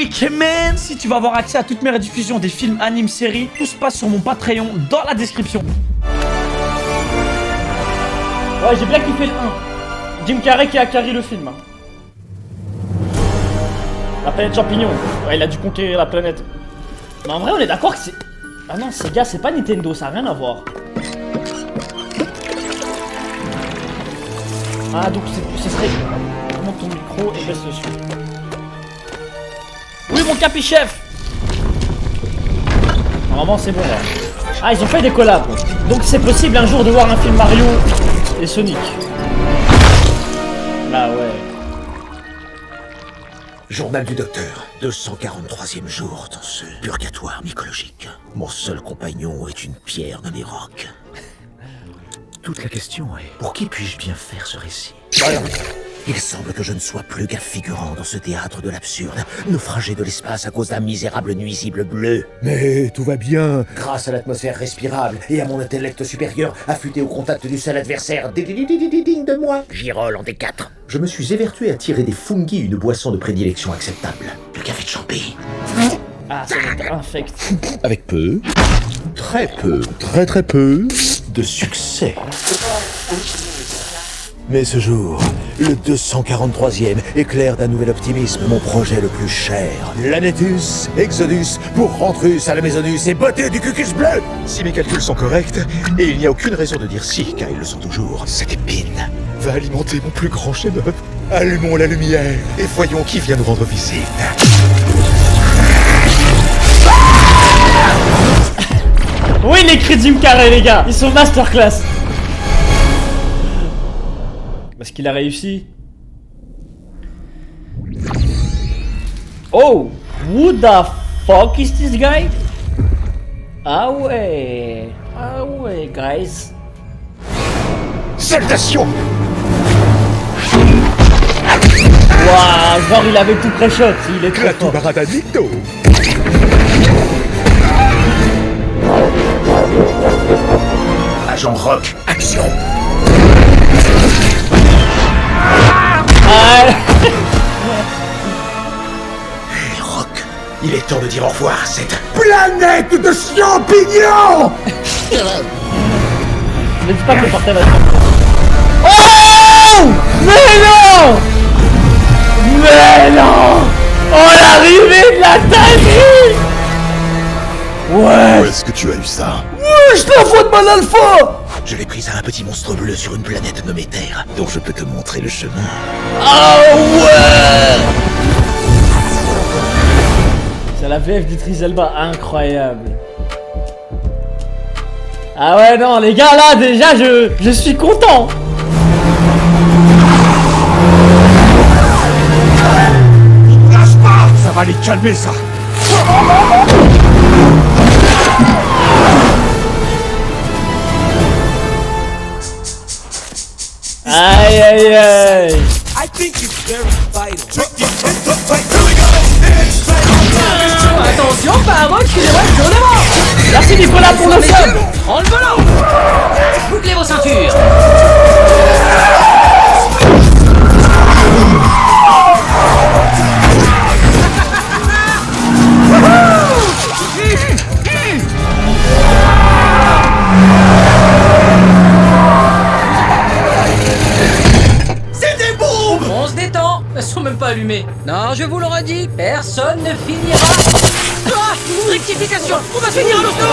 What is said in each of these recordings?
week, man. Si tu veux avoir accès à toutes mes rediffusions des films, animes, séries, tout se passe sur mon Patreon dans la description. Ouais, j'ai bien kiffé le 1. Jim Carrey qui a carré le film. La planète champignon. Ouais, il a dû conquérir la planète. Mais en vrai, on est d'accord que c'est... Ah non, Sega, c'est pas Nintendo, ça a rien à voir. Ah, donc ce serait... Monte ton micro et baisse le son. Oui, mon capi-chef. Normalement, c'est bon, là. Ah, ils ont fait des collabs. Donc c'est possible un jour de voir un film Mario et Sonic. Bah ouais. Journal du docteur, 243e jour dans ce purgatoire mycologique. Mon seul compagnon est une pierre nommée Rock. Toute la question est, pour qui puis-je bien faire ce récit? Il semble que je ne sois plus qu'un figurant dans ce théâtre de l'absurde, naufragé de l'espace à cause d'un misérable nuisible bleu. Mais tout va bien. Grâce à l'atmosphère respirable et à mon intellect supérieur, affûté au contact du seul adversaire digne de moi, Girol en D4. Je me suis évertué à tirer des fungi une boisson de prédilection acceptable. Le café de Champy. Ah, ça va être infect. Avec peu, Très peu très peu. de succès. Mais ce jour, le 243e éclaire d'un nouvel optimisme mon projet le plus cher. L'Anetus Exodus pour Rentrus à la Maisonus et beauté du cucus bleu. Si mes calculs sont corrects, et il n'y a aucune raison de dire si, car ils le sont toujours, cette épine va alimenter mon plus grand chef-d'œuvre. Allumons la lumière et voyons qui vient nous rendre visite. Oui, les cris de Jim Carrey, les gars. Ils sont masterclass. Parce qu'il a réussi. Oh, who the fuck is this guy? Ah ouais, guys. Salutations. Waouh, genre il avait tout pré-shot, il est trop Clatou fort. Baradadito. Agent Rock, action! Ah, Hey Rock, il est temps de dire au revoir à cette... Planète de champignons. ne dis pas que le portail va se faire. Oh! Mais non! Mais non! Oh, l'arrivée de la Tani! Ouais! Où est-ce que tu as eu ça? Je te la vois de mon alpha! Je l'ai prise à un petit monstre bleu sur une planète nommée Terre, dont je peux te montrer le chemin. Ah ouais! C'est la VF d'Idris Elba, incroyable. Ah ouais, non, les gars, là, déjà, je suis content. Lâche pas. Ça va les calmer, ça. Aïe, aïe, aïe. Attention, pas reculez-moi, donnez-moi. Merci Nicolas pour le sub. En le volant. Bouclez vos ceintures. On se détend. Elles sont même pas allumées. Non, je vous l'aurais dit, personne ne finira. Ah, rectification. On va finir à l'hosto.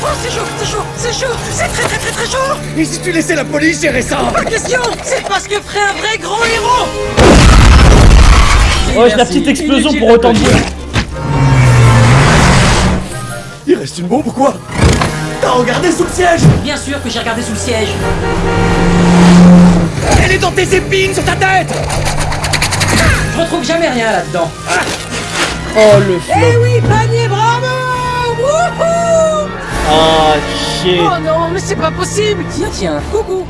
Oh, c'est chaud, c'est chaud, c'est chaud. C'est très chaud. Et si tu laissais la police gérer ça? Pas question. C'est pas ce que ferait un vrai grand héros. Oh, j'ai la petite explosion pour autant de bruit. Il reste une bombe ou quoi? T'as regardé sous le siège? Bien sûr que j'ai regardé sous le siège. Elle est dans tes épines sur ta tête. Je retrouve jamais rien là-dedans. Oh, le Eh flop. oui, panier, bravo. Wouhou. Oh, shit. Oh non, mais c'est pas possible. Tiens, coucou.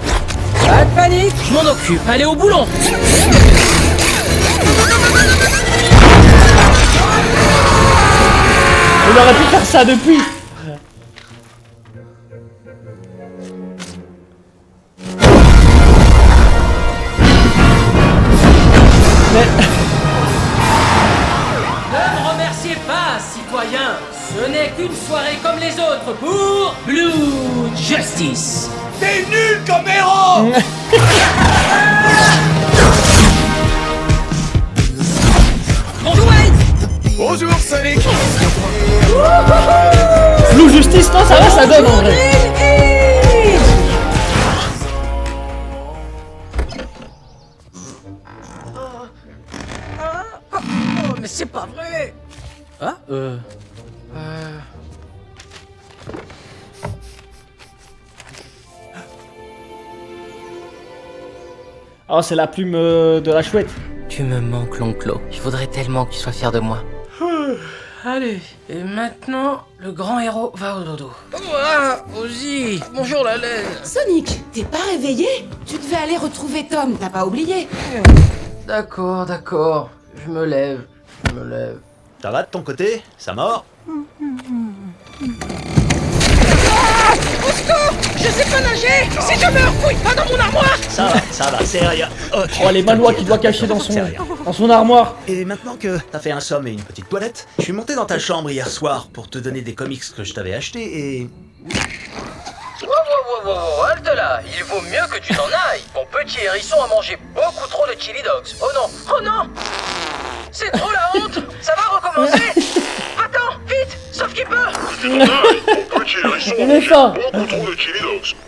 Pas de panique, je m'en occupe. Allez au boulon. On aurait pu faire ça depuis. Mais... citoyens, ce n'est qu'une soirée comme les autres pour Blue Justice. T'es nul comme héros. Bonjour Wade. Bonjour Sonic. Blue Justice, non, ça va, ça donne en vrai. Oh, mais c'est pas vrai. Ah, Oh, c'est la plume de la chouette. Tu me manques, l'oncle. Je voudrais tellement que tu sois fier de moi. Allez, et maintenant, le grand héros va au dodo. Ouah, Ozzy, bonjour la laine. Sonic, t'es pas réveillé? Tu devais aller retrouver Tom, t'as pas oublié? D'accord, je me lève. Ça va de ton côté? Ça mord? Je sais pas nager. Si je meurs, fouille pas dans mon armoire. Ça va, c'est rien. Ok. Oh, les manois qu'il doit cacher dans C'est rien. son armoire. Et maintenant que t'as fait un somme et une petite toilette, je suis monté dans ta chambre hier soir pour te donner des comics que je t'avais achetés et... Wow, halte là. Il vaut mieux que tu t'en ailles. Ton petit hérisson a mangé beaucoup trop de chili dogs. Oh non. C'est trop la honte. Ça va recommencer. Attends, vite, sauf qu'il peut. Il est fort.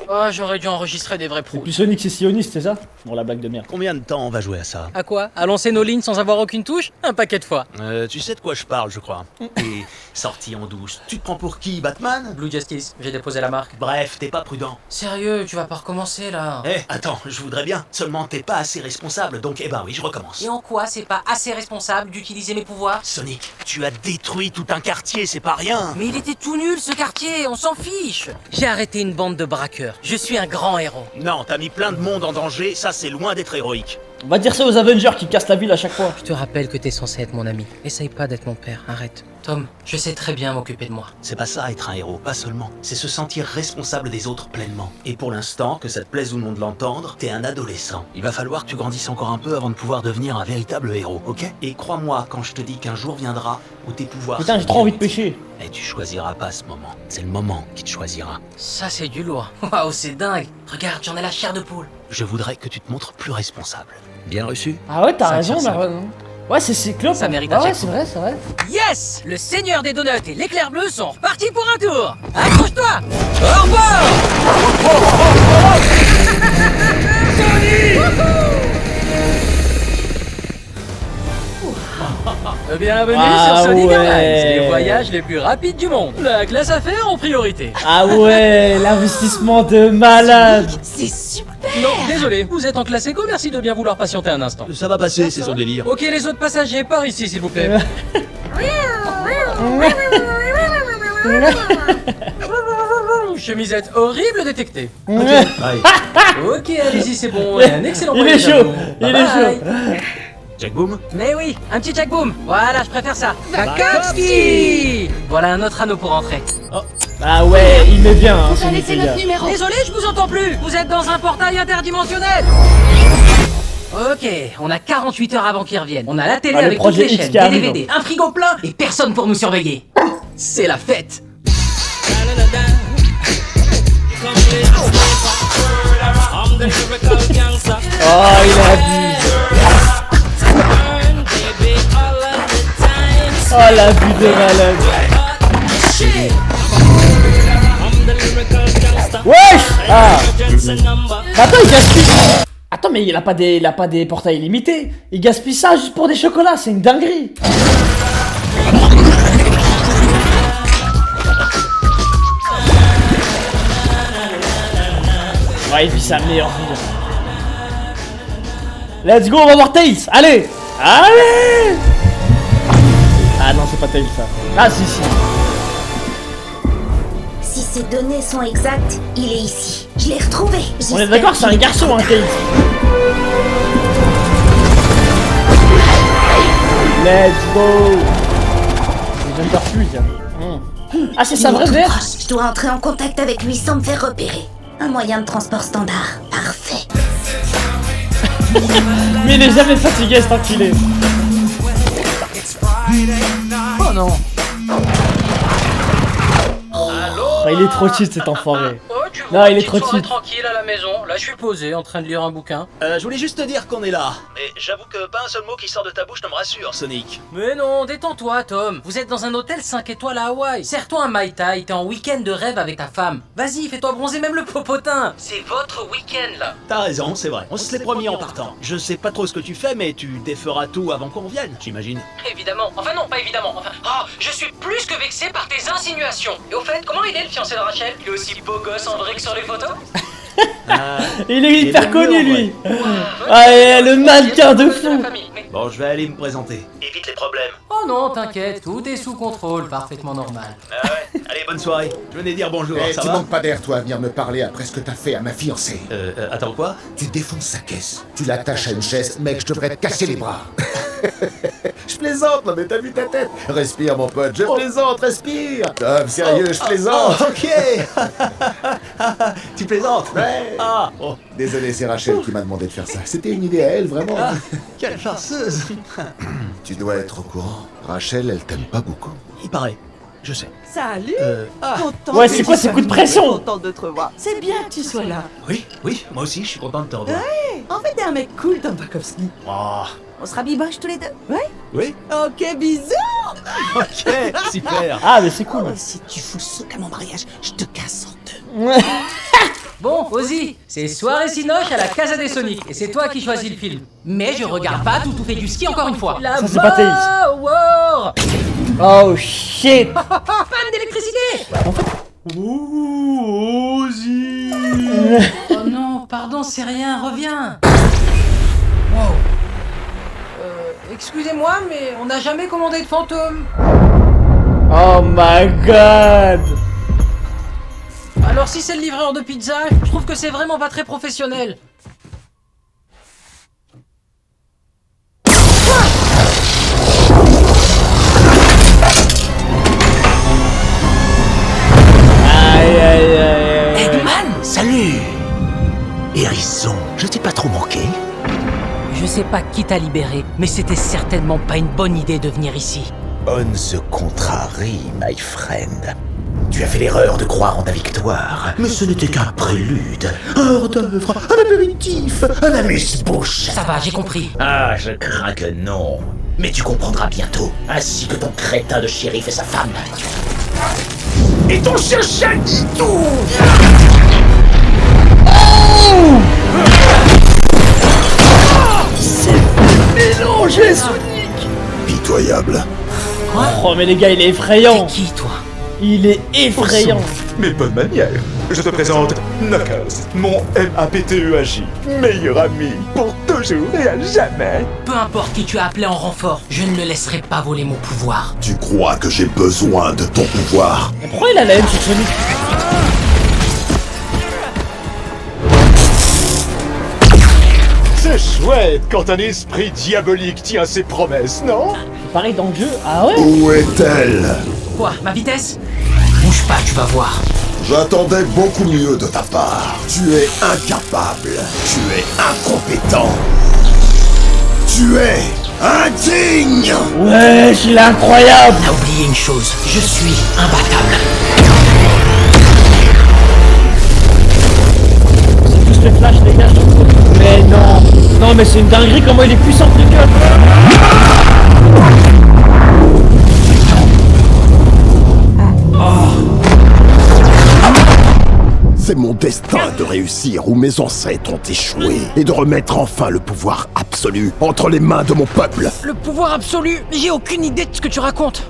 Oh, j'aurais dû enregistrer des vrais Et pros. puis Sonic, c'est sioniste, c'est ça? Bon, la blague de merde. Combien de temps on va jouer à ça? À quoi? À lancer nos lignes sans avoir aucune touche? Un paquet de fois. Tu sais de quoi je parle, je crois. Et sorti en douce. Tu te prends pour qui, Batman? Blue Justice, j'ai déposé la marque. Bref, t'es pas prudent. Sérieux, tu vas pas recommencer là? Eh, attends, je voudrais bien. Seulement, t'es pas assez responsable, donc eh ben oui, je recommence. Et en quoi c'est pas assez responsable d'utiliser mes pouvoirs? Sonic, tu as détruit tout un quartier, c'est pas rien. Mais il était tout nul ce quartier, on s'en fiche. J'ai arrêté une bande de braqueurs. Je suis un grand héros. Non, t'as mis plein de monde en danger, ça c'est loin d'être héroïque. On va dire ça aux Avengers qui cassent la ville à chaque fois. Je te rappelle que t'es censé être mon ami. Essaye pas d'être mon père, arrête. Tom, je sais très bien m'occuper de moi. C'est pas ça être un héros, pas seulement. C'est se sentir responsable des autres pleinement. Et pour l'instant, que ça te plaise ou non de l'entendre, t'es un adolescent. Il va falloir que tu grandisses encore un peu avant de pouvoir devenir un véritable héros, ok? Et crois-moi quand je te dis qu'un jour viendra où tes pouvoirs... Putain, j'ai seront trop envie de limités. pêcher. Et tu choisiras pas ce moment. C'est le moment qui te choisira. Ça c'est du lourd. Waouh, c'est dingue. Regarde, j'en ai la chair de poule. Je voudrais que tu te montres plus responsable. Bien reçu? Ah ouais, t'as Ça raison, tire, ça. Marvin. Ouais, c'est Klopp. Ça mérite Ah un ouais, check. c'est vrai, c'est vrai. Yes! Le seigneur des donuts et l'éclair bleu sont repartis pour un tour. Accroche-toi! Au revoir! Bienvenue Ah sur Sonic ouais. Airlines, les voyages les plus rapides du monde. La classe affaires en priorité. Ah ouais, l'investissement de malade. C'est super! Non, désolé, vous êtes en classe éco, merci de bien vouloir patienter un instant. Ça va passer, c'est son délire. Ok, les autres passagers, par ici s'il vous plaît. Chemisette horrible détectée. Ouais. Ok, allez-y, c'est bon. Et un excellent Il est voyage à chaud, vous. il est Bye bye. chaud. Jack Boom? Mais oui, un petit Jack Boom. Voilà, je préfère ça. Vakovski. Voilà un autre anneau pour entrer. Ah ouais, il met bien, hein, On ce va laisser Nicolas. notre numéro! Désolé, je vous entends plus. Vous êtes dans un portail interdimensionnel. Ok, on a 48 heures avant qu'ils reviennent. On a la télé Ah, le avec toutes projet les X chaînes, qui des arrive. DVD, un frigo plein et personne pour nous surveiller. C'est la fête. Oh, il abuse. Oh, la vue de malade. Wesh. Ah. Attends, il gaspille. Attends, mais il a pas des portails illimités. Il gaspille ça juste pour des chocolats, c'est une dinguerie. Ouais, il vit sa meilleure vie. Let's go, on va voir Tails. Allez. Allez. Ah non, c'est pas Tails ça. Ah si, si. Si ces données sont exactes, il est ici. Je l'ai retrouvé. On est d'accord, c'est un garçon, hein, Tails. Let's go. J'ai peur fluide. Ah, c'est sa vraie verre. Je dois entrer en contact avec lui sans me faire repérer. Un moyen de transport standard. Parfait. Mais il est jamais fatigué, cet enculé. Oh non. il est trop cheat cet enfoiré. Oh, tu Non, vois, il est petite trop soirée cheat. tranquille à la maison. Là, je suis posé en train de lire un bouquin. Je voulais juste te dire qu'on est là. Mais j'avoue que pas un seul mot qui sort de ta bouche ne me rassure, Sonic. Mais non, détends-toi, Tom. Vous êtes dans un hôtel 5 étoiles à Hawaï. Serre-toi un Mai Tai, t'es en week-end de rêve avec ta femme. Vas-y, fais-toi bronzer même le popotin. C'est votre week-end, là. T'as raison, c'est vrai. On se l'est promis en partant. Je sais pas trop ce que tu fais, mais tu déferas tout avant qu'on vienne, j'imagine. Évidemment. Enfin non, pas évidemment. Enfin, je suis plus que vexé par tes insinuations. Et au fait, comment il est le fiancé de Rachel? Il est aussi beau gosse en vrai que sur les photos? Il est hyper mieux, connu en lui. vrai. Ah, et le mannequin de fou. Bon, je vais aller me présenter. Évite les problèmes. Oh non, t'inquiète, tout est sous contrôle, parfaitement normal. Ah ouais. Allez, bonne soirée. Je venais dire bonjour, Eh, ça tu va? manques pas d'air, toi, à venir me parler après ce que t'as fait à ma fiancée. Attends quoi? Tu défonces sa caisse, tu l'attaches à une chaise, mec, je devrais te casser les bras. Je plaisante, non mais t'as vu ta tête? Respire, mon pote, je plaisante, respire. Tom, sérieux, je plaisante. Ok. Tu plaisantes? Ouais. Ah, oh, Désolé, c'est Rachel qui m'a demandé de faire ça. C'était une idée à elle, vraiment. quelle farceuse. Tu dois être au courant. Rachel, elle t'aime pas beaucoup. Il paraît. Je sais. Salut. Ah. Content Ouais, que c'est tu quoi ces sois coups de venu, pression? Content de te revoir. C'est bien que tu sois là. Oui, moi aussi, je suis content de te revoir. En fait, t'es un mec cool, Tom Wachowski. Oh, On sera biboches tous les deux. Ouais. oui. Ok, bisous. Ok, super. Ah, mais c'est cool. Oh, si tu fous le souk à mon mariage, je te casse en deux. Bon, Ozzy, c'est soirée Cinoche à la Casa des Sonic, et c'est toi qui choisis le film. Mais je regarde pas Toutou fait du ski encore une fois. La Ça, c'est pas Thaïs. War. Oh shit. Panne d'électricité. Ouh, Ozzy. Oh non, pardon, c'est rien, reviens. Wow. Excusez-moi, mais on n'a jamais commandé de fantôme. Oh my god. Alors si c'est le livreur de pizza, je trouve que c'est vraiment pas très professionnel. Aïe aïe aïe. Eggman, salut. Hérisson, je t'ai pas trop manqué. Je sais pas qui t'a libéré, mais c'était certainement pas une bonne idée de venir ici. On the contrary, my friend. Tu as fait l'erreur de croire en ta victoire, mais ce n'était qu'un prélude, un hors-d'œuvre, un apéritif, un amuse-bouche. Ça va, j'ai compris. Ah, je crains que non. Mais tu comprendras bientôt, ainsi que ton crétin de shérif et sa femme. Et ton chien Chanitou. Mélangez Sonic. Pitoyable. Oh mais les gars, il est effrayant. Qui, toi? Il est effrayant. Mes bonnes manières. Je te présente Knuckles, mon MAPTEAJ, meilleur ami pour toujours et à jamais. Peu importe qui tu as appelé en renfort, je ne le laisserai pas voler mon pouvoir. Tu crois que j'ai besoin de ton pouvoir? Mais pourquoi il a la haine sur Sonic? C'est chouette quand un esprit diabolique tient ses promesses, non? C'est pareil dans le jeu. Ah ouais? Où est-elle? Quoi, ma vitesse? Bouge pas, tu vas voir. J'attendais beaucoup mieux de ta part. Tu es incapable. Tu es incompétent. Tu es indigne. Wesh, il est incroyable. T'as oublié une chose, je suis imbattable. C'est tous les flashs, les gars. Mais non. Non, mais c'est une dinguerie comment il est puissant, le gars. C'est mon destin de réussir où mes ancêtres ont échoué et de remettre enfin le pouvoir absolu entre les mains de mon peuple. Le pouvoir absolu, j'ai aucune idée de ce que tu racontes.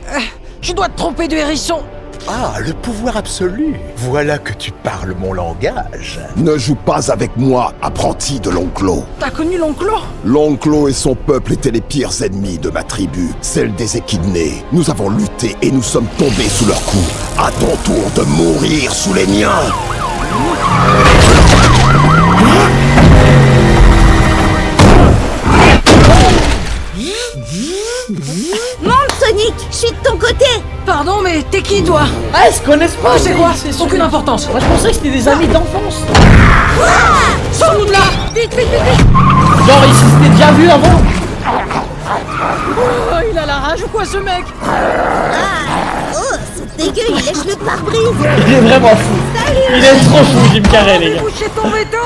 Je dois te tromper de hérisson. Ah, le pouvoir absolu. Voilà que tu parles mon langage. Ne joue pas avec moi, apprenti de l'Onclo. T'as connu l'Onclo? L'Onclo et son peuple étaient les pires ennemis de ma tribu, celle des Équidnés. Nous avons lutté et nous sommes tombés sous leurs coups. À ton tour de mourir sous les miens. Monte, Sonic, je suis de ton côté. Pardon, mais t'es qui, toi? Ah, ils se connaissent pas. C'est quoi? C'est Aucune importance. Moi, je pensais que c'était des amis d'enfance. Sors-nous de là! Vite, vite, vite, vite. Genre, ils s'étaient déjà vus avant. Oh, il a la rage ou quoi, ce mec? Oh, c'est dégueu, il lèche le pare-brise. Il est vraiment fou. Il est trop fou, Jim Carrey, les gars. Boucher ton veto.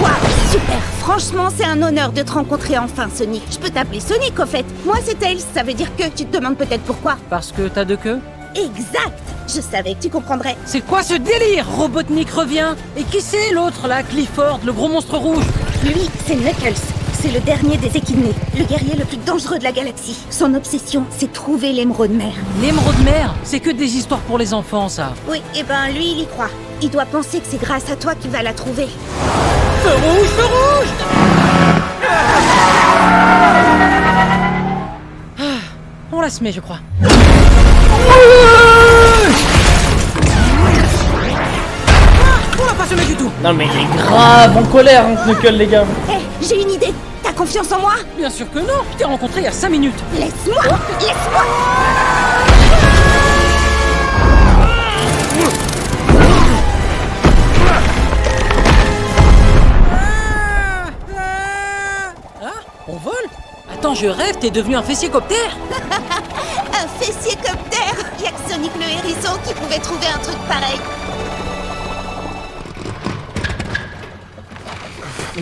Waouh, super. Franchement, c'est un honneur de te rencontrer enfin, Sonic. Je peux t'appeler Sonic, au fait. Moi, c'est Tails, ça veut dire que tu te demandes peut-être pourquoi. Parce que t'as deux queues? Exact. Je savais que tu comprendrais. C'est quoi ce délire? Robotnik revient. Et qui c'est l'autre là? Clifford, le gros monstre rouge? Lui, c'est Knuckles. C'est le dernier des équidnés, le guerrier le plus dangereux de la galaxie. Son obsession, c'est trouver l'émeraude mère. L'émeraude mère? C'est que des histoires pour les enfants, ça. Oui, et ben lui, il y croit. Il doit penser que c'est grâce à toi qu'il va la trouver. Feu rouge, feu rouge! On la se met, je crois. On l'a pas semé du tout. Non mais il est grave en colère, hein, Knuckles, les gars. Hé, j'ai une idée. T'as confiance en moi? Bien sûr que non. Je t'ai rencontré il y a 5 minutes. Laisse-moi. Laisse-moi. On vole? Attends, je rêve, t'es devenu un fessier-coptère? Un fessier-coptère. Y'a que Sonic le hérisson qui pouvait trouver un truc pareil.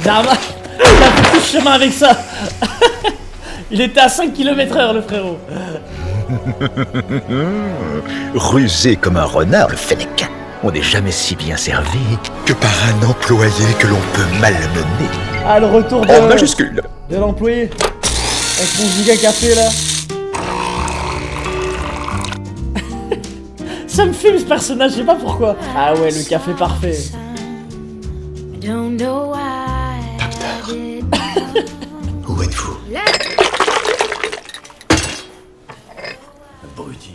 Zama, il a fait tout ce chemin avec ça. Il était à 5 km/h, le frérot. Rusé comme un renard, le Fennec. On n'est jamais si bien servi que par un employé que l'on peut malmener. Ah, le retour de... En majuscule. De l'employé. Avec son giga café, là. Ça me filme, ce personnage, je sais pas pourquoi. Ah ouais, le café parfait. Où êtes-vous? Abruti.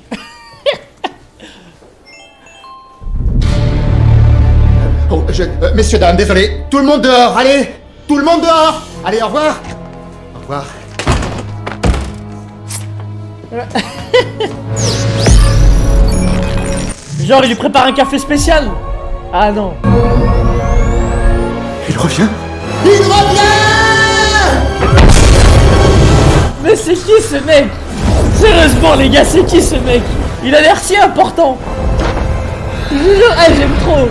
Oh, messieurs, dames, désolé. Tout le monde dehors, allez. Tout le monde dehors. Allez, au revoir. Au revoir. Genre, il lui prépare un café spécial. Ah non. Il revient. Mais c'est qui ce mec? Sérieusement, les gars, c'est qui ce mec? Il a l'air si important. Je vous jure, ah, j'aime trop.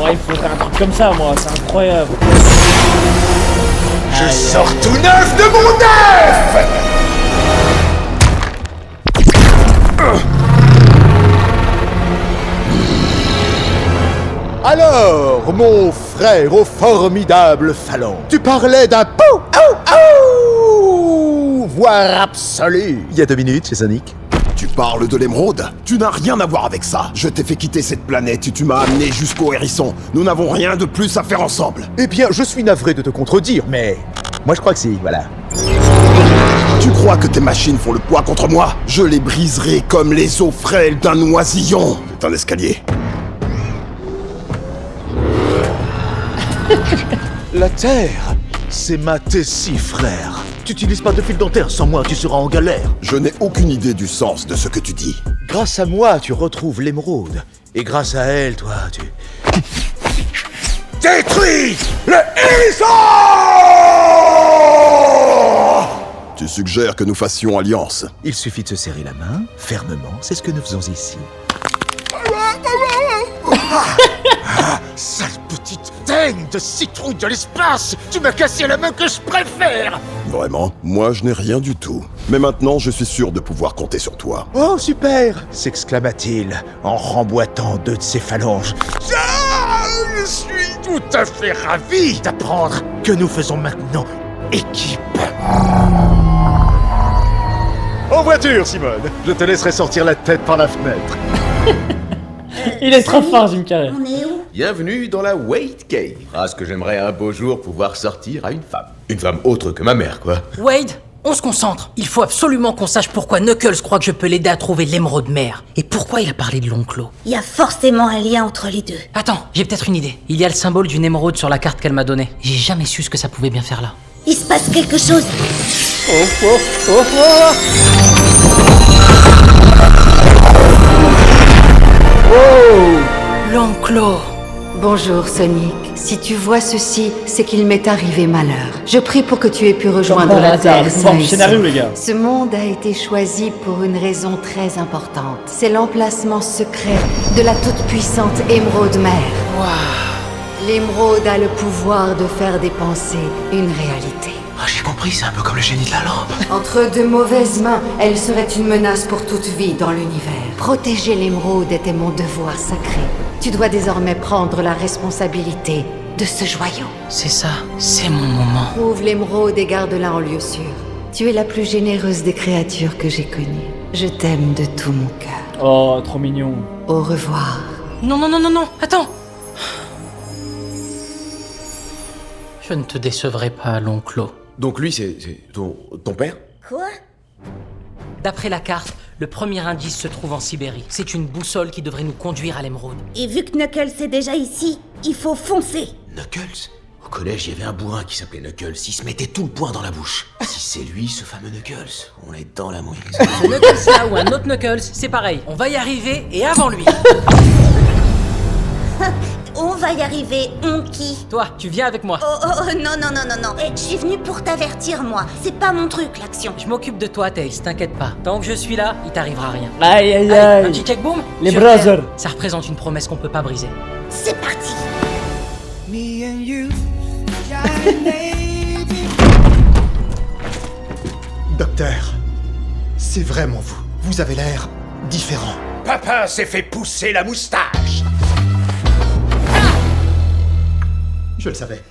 Ouais, il faudrait un truc comme ça, moi, c'est incroyable. Je sors tout neuf de mon neuf! Alors, mon frère au formidable Phalange, tu parlais d'un pouvoir absolu. Il y a 2 minutes, c'est Sonic. Tu parles de l'émeraude? Tu n'as rien à voir avec ça. Je t'ai fait quitter cette planète et tu m'as amené jusqu'au hérisson. Nous n'avons rien de plus à faire ensemble. Eh bien, je suis navré de te contredire, mais... Moi, je crois que si, voilà. Tu crois que tes machines font le poids contre moi? Je les briserai comme les os frêles d'un oisillon. C'est un escalier. La Terre, c'est ma Tessie, frère. Tu n'utilises pas de fil dentaire, sans moi tu seras en galère. Je n'ai aucune idée du sens de ce que tu dis. Grâce à moi, tu retrouves l'émeraude. Et grâce à elle, toi, tu... Détruis le hérisson! Tu suggères que nous fassions alliance. Il suffit de se serrer la main, fermement, c'est ce que nous faisons ici. Sale petite teigne de citrouille de l'espace! Tu m'as cassé la main que je préfère! Vraiment? Moi, je n'ai rien du tout. Mais maintenant, je suis sûr de pouvoir compter sur toi. Oh, super! S'exclama-t-il en remboîtant 2 de ses phalanges. Ah, je suis tout à fait ravi d'apprendre que nous faisons maintenant équipe. En voiture, Simone. Je te laisserai sortir la tête par la fenêtre. Il est trop fort, Jim Carrey. On est où? Bienvenue dans la Wade Cave. Phrase que j'aimerais un beau jour pouvoir sortir à une femme. Une femme autre que ma mère, quoi. Wade, on se concentre. Il faut absolument qu'on sache pourquoi Knuckles croit que je peux l'aider à trouver l'émeraude mère. Et pourquoi il a parlé de l'oncle. Il y a forcément un lien entre les deux. Attends, j'ai peut-être une idée. Il y a le symbole d'une émeraude sur la carte qu'elle m'a donnée. J'ai jamais su ce que ça pouvait bien faire là. Il se passe quelque chose. L'enclos. Bonjour Sonic. Si tu vois ceci, c'est qu'il m'est arrivé malheur. Je prie pour que tu aies pu rejoindre la Terre sain et scénario, sauf. les gars. Ce monde a été choisi pour une raison très importante. C'est l'emplacement secret de la toute-puissante Émeraude Mère. L'émeraude a le pouvoir de faire des pensées une réalité. Ah, j'ai compris, c'est un peu comme le génie de la lampe. Entre de mauvaises mains, elle serait une menace pour toute vie dans l'univers. Protéger l'émeraude était mon devoir sacré. Tu dois désormais prendre la responsabilité de ce joyau. C'est ça, c'est mon moment. Trouve l'émeraude et garde-la en lieu sûr. Tu es la plus généreuse des créatures que j'ai connues. Je t'aime de tout mon cœur. Oh, trop mignon. Au revoir. Non, non, non, non, non, attends. Je ne te décevrai pas, l'onclos. Donc lui, c'est ton père? Quoi? D'après la carte, le premier indice se trouve en Sibérie. C'est une boussole qui devrait nous conduire à l'émeraude. Et vu que Knuckles est déjà ici, il faut foncer. Knuckles? Au collège, il y avait un bourrin qui s'appelait Knuckles. Il se mettait tout le poing dans la bouche. Si c'est lui, ce fameux Knuckles, on est dans la mouise. Ce Knuckles là ou un autre Knuckles, c'est pareil. On va y arriver et avant lui. On va y arriver, on qui? Toi, tu viens avec moi. Oh, non, non, non, non, non. Je suis venue pour t'avertir, moi. C'est pas mon truc, l'action. Je m'occupe de toi, Tails, t'inquiète pas. Tant que je suis là, il t'arrivera rien. Aïe, aïe, Allez, aïe. un petit check boom. Les Sur brothers. Terre, ça représente une promesse qu'on peut pas briser. C'est parti. Docteur, c'est vraiment vous. Vous avez l'air différent. Papa s'est fait pousser la moustache.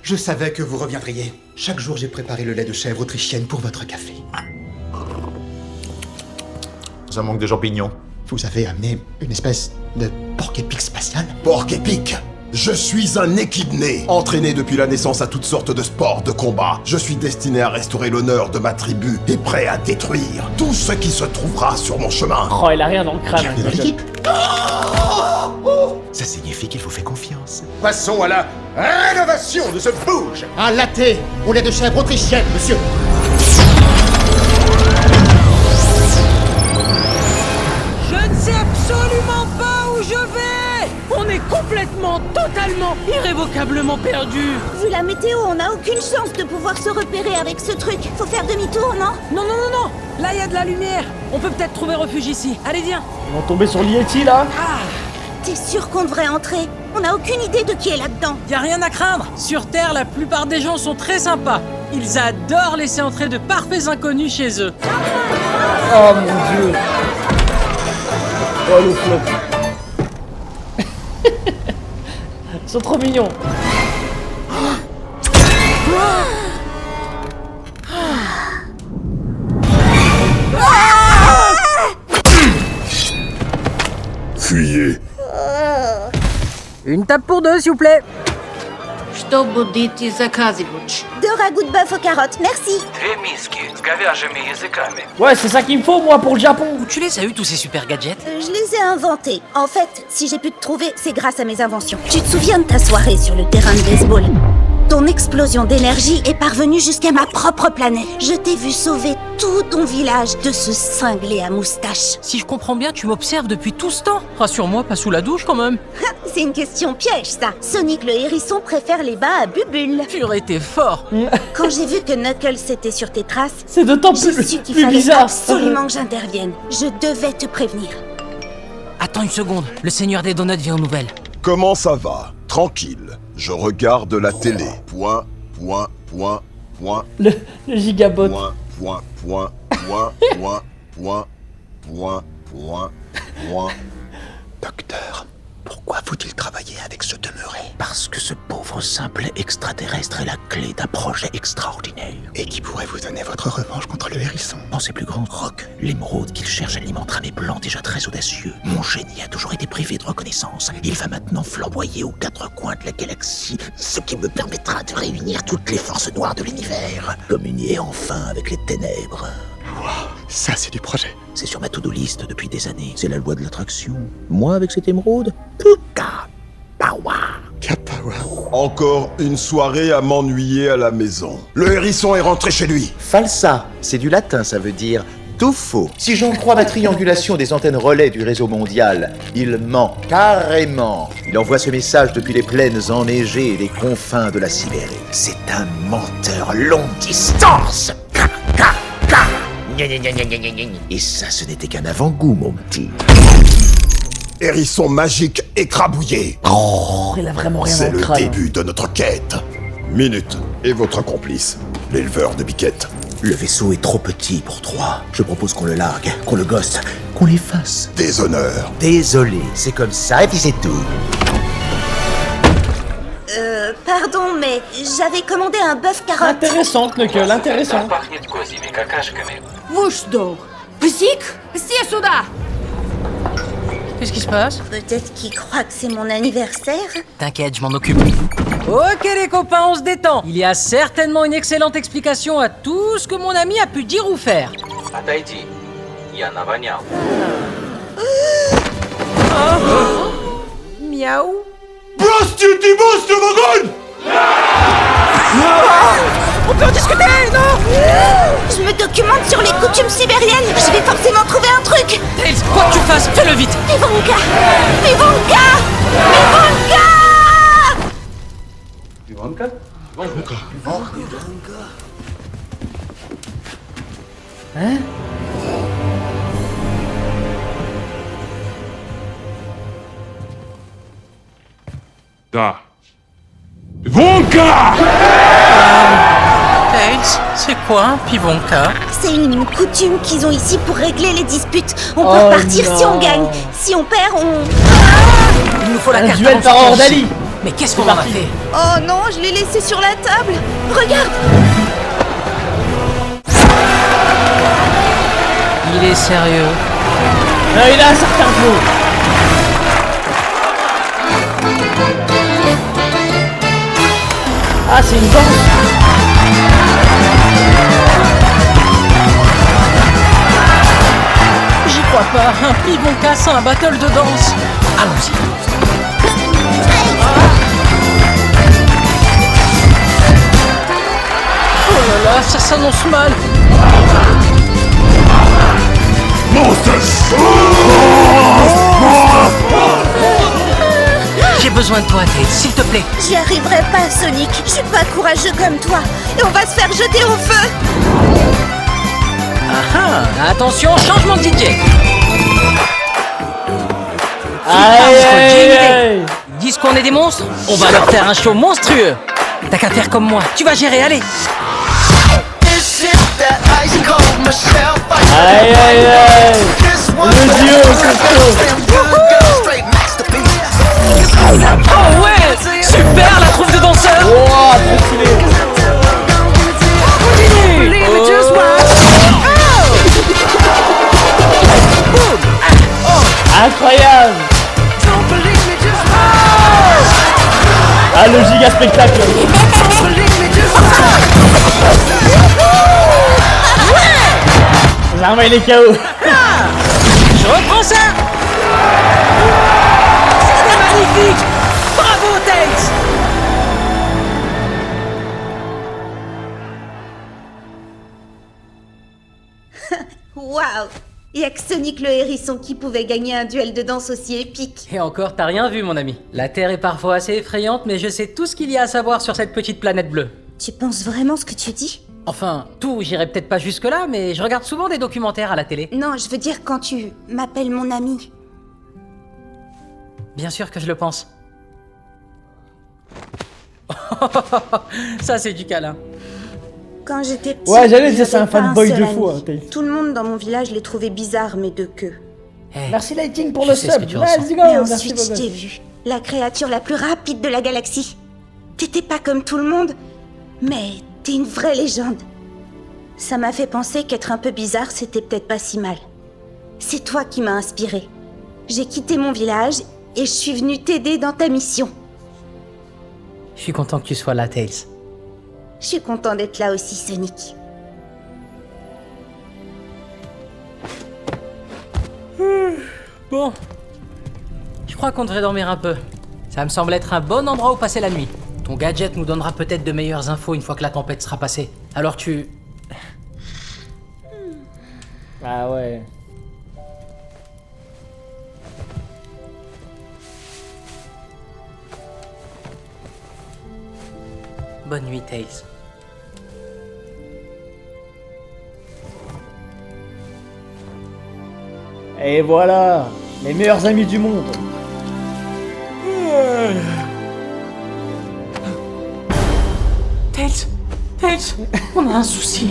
Je savais que vous reviendriez. Chaque jour, j'ai préparé le lait de chèvre autrichienne pour votre café. Ça manque de champignons. Vous avez amené une espèce de porc-épic spatial? Porc-épic. Je suis un équidné, entraîné depuis la naissance à toutes sortes de sports de combat. Je suis destiné à restaurer l'honneur de ma tribu et prêt à détruire tout ce qui se trouvera sur mon chemin. Oh, il a rien dans le crâne. Bienvenue dans l'équipe. Ça signifie qu'il vous fait confiance. Passons à la rénovation de ce bouge. Un latte au lait de chèvre autrichienne, monsieur. Je ne sais absolument pas où je vais. On est complètement, totalement, irrévocablement perdus. Vu la météo, on n'a aucune chance de pouvoir se repérer avec ce truc. Faut faire demi-tour, non? Non, non, non, non. Là, il y a de la lumière. On peut peut-être trouver refuge ici. Allez, viens. Ils vont tomber sur l'Yeti, là. T'es sûr qu'on devrait entrer? On n'a aucune idée de qui est là-dedans. Y a rien à craindre. Sur Terre, la plupart des gens sont très sympas. Ils adorent laisser entrer de parfaits inconnus chez eux. Oh mon dieu. Oh le flop. Ils sont trop mignons. Fuyez. Une tape pour deux, s'il vous plaît. Deux ragoûts de bœuf aux carottes, merci. Ouais, c'est ça qu'il me faut, moi, pour le Japon. Où tu les as eu tous ces super gadgets? Je les ai inventés. En fait, si j'ai pu te trouver, c'est grâce à mes inventions. Tu te souviens de ta soirée sur le terrain de baseball? Ton explosion d'énergie est parvenue jusqu'à ma propre planète. Je t'ai vu sauver tout ton village de ce cinglé à moustache. Si je comprends bien, tu m'observes depuis tout ce temps. Rassure-moi, pas sous la douche quand même. C'est une question piège, ça. Sonic le hérisson préfère les bains à bubule. Purée, t'es fort. Quand j'ai vu que Knuckles était sur tes traces, C'est d'autant j'ai plus, su qu'il plus fallait bizarre. absolument que j'intervienne. Je devais te prévenir. Attends une seconde, le seigneur des donuts vient aux nouvelles. Comment ça va? Tranquille. Je regarde la télé. Point, point, point, point. Le gigabot. Point, point, point, point, point, point, point, point, point. Docteur, pourquoi faut-il travailler avec ce demeuré? Parce que ce pauvre simple extraterrestre est la clé d'un projet extraordinaire. Et qui pourrait vous donner votre revanche contre le hérisson? Pensez plus grand, Rock. L'émeraude qu'il cherche alimentera mes plans déjà très audacieux. Mon génie a toujours été privé de reconnaissance. Il va maintenant flamboyer aux quatre coins de la galaxie, ce qui me permettra de réunir toutes les forces noires de l'univers. Communier enfin avec les ténèbres. Wow, ça c'est du projet. C'est sur ma to-do list depuis des années. C'est la loi de l'attraction. Moi, avec cette émeraude, Puka Pawa. Kapawa. Encore une soirée à m'ennuyer à la maison. Le hérisson est rentré chez lui. Falsa, c'est du latin, ça veut dire tout faux. Si j'en crois la triangulation des antennes relais du réseau mondial, il ment carrément. Il envoie ce message depuis les plaines enneigées et les confins de la Sibérie. C'est un menteur longue distance. Et ça, ce n'était qu'un avant-goût, mon petit. Hérisson magique écrabouillé. Oh, il a vraiment rien C'est dans le le crâne. début de notre quête. Minute. Et votre complice, l'éleveur de biquettes. Le vaisseau est trop petit pour 3. Je propose qu'on le largue, qu'on le ghoste, qu'on l'efface. Déshonneur. Désolé, c'est comme ça et puis c'est tout. Pardon, mais j'avais commandé un bœuf carotte. Intéressant, Knuckle, intéressant. Vous что? Псих? Все сюда! Qu'est-ce qui se passe? Peut-être qu'il croit que c'est mon anniversaire. T'inquiète, je m'en occupe. Ok les copains, on se détend. Il y a certainement une excellente explication à tout ce que mon ami a pu dire ou faire. Отойди. Я навонял. Miaou. On peut en discuter, non? Je me documente sur les coutumes sibériennes. Je vais forcément trouver un truc. Tails, quoi que tu fasses, fais-le vite. Ivanka! Hein? Da. Ivonka! Tails, c'est quoi un pivonka? C'est une coutume qu'ils ont ici pour régler les disputes. On peut Oh repartir si non. on gagne. Si on perd, on... Il nous faut la Un carte duel avant de par sortir Ordali. d'ici. Mais qu'est-ce qu'on en a fait? Oh non, je l'ai laissé sur la table. Regarde. Il est sérieux. Non, il a un certain flow. Ah, c'est une danse. J'y crois pas, un pivonka sans un battle de danse. Allons-y. Oh là là, ça s'annonce mal. J'ai besoin de toi, Tails, s'il te plaît. J'y arriverai pas, Sonic. Je suis pas courageux comme toi. Et on va se faire jeter au feu. Ah ah, attention, changement de DJ. Aïe. Ils disent qu'on est des monstres, on va leur faire un show monstrueux. T'as qu'à faire comme moi, tu vas gérer, allez. Aïe, aïe, aïe. Le dieu, Oh ouais, super la troupe de danseurs. Wow, trop stylé. Continue. Incroyable. Ah, le giga spectacle. Zarma, il est KO. Je reprends ça. C'était magnifique. Bravo, Tails. Waouh. Y'a que Sonic le hérisson qui pouvait gagner un duel de danse aussi épique. Et encore, t'as rien vu, mon ami. La Terre est parfois assez effrayante, mais je sais tout ce qu'il y a à savoir sur cette petite planète bleue. Tu penses vraiment ce que tu dis? Enfin, tout, j'irai peut-être pas jusque-là, mais je regarde souvent des documentaires à la télé. Non, je veux dire quand tu m'appelles mon ami. Bien sûr que je le pense. Ça, c'est du câlin. Quand j'étais petite, Ouais, j'allais dire, c'est un j'avais pas fanboy seul de ami. fou, hein, Tails. Tout le monde dans mon village les trouvait bizarres, mes deux queues. Merci Lighting pour Je le sais ce sub. que tu ressens. Vas-y, go. Et Merci, ensuite, beau je gosse. t'ai vu. La créature la plus rapide de la galaxie. T'étais pas comme tout le monde, mais t'es une vraie légende. Ça m'a fait penser qu'être un peu bizarre, c'était peut-être pas si mal. C'est toi qui m'as inspiré. J'ai quitté mon village et je suis venue t'aider dans ta mission. Je suis content que tu sois là, Tails. Je suis content d'être là aussi, Sonic. Bon. Je crois qu'on devrait dormir un peu. Ça me semble être un bon endroit où passer la nuit. Ton gadget nous donnera peut-être de meilleures infos une fois que la tempête sera passée. Alors tu... Ah ouais. Bonne nuit, Tails. Et voilà, les meilleurs amis du monde. Tails, on a un souci.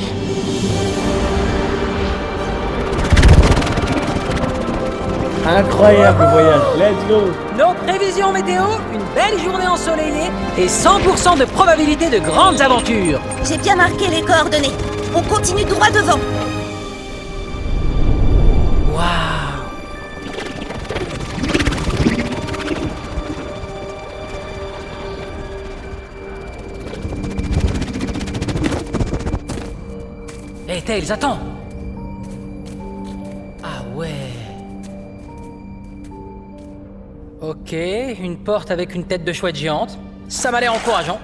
Incroyable le voyage, let's go. Nos prévisions météo, une belle journée ensoleillée et 100% de probabilité de grandes aventures. J'ai bien marqué les coordonnées. On continue droit devant. Waouh. Hey Tails, attends. Ah ouais. Ok, une porte avec une tête de chouette géante. Ça m'a l'air encourageant.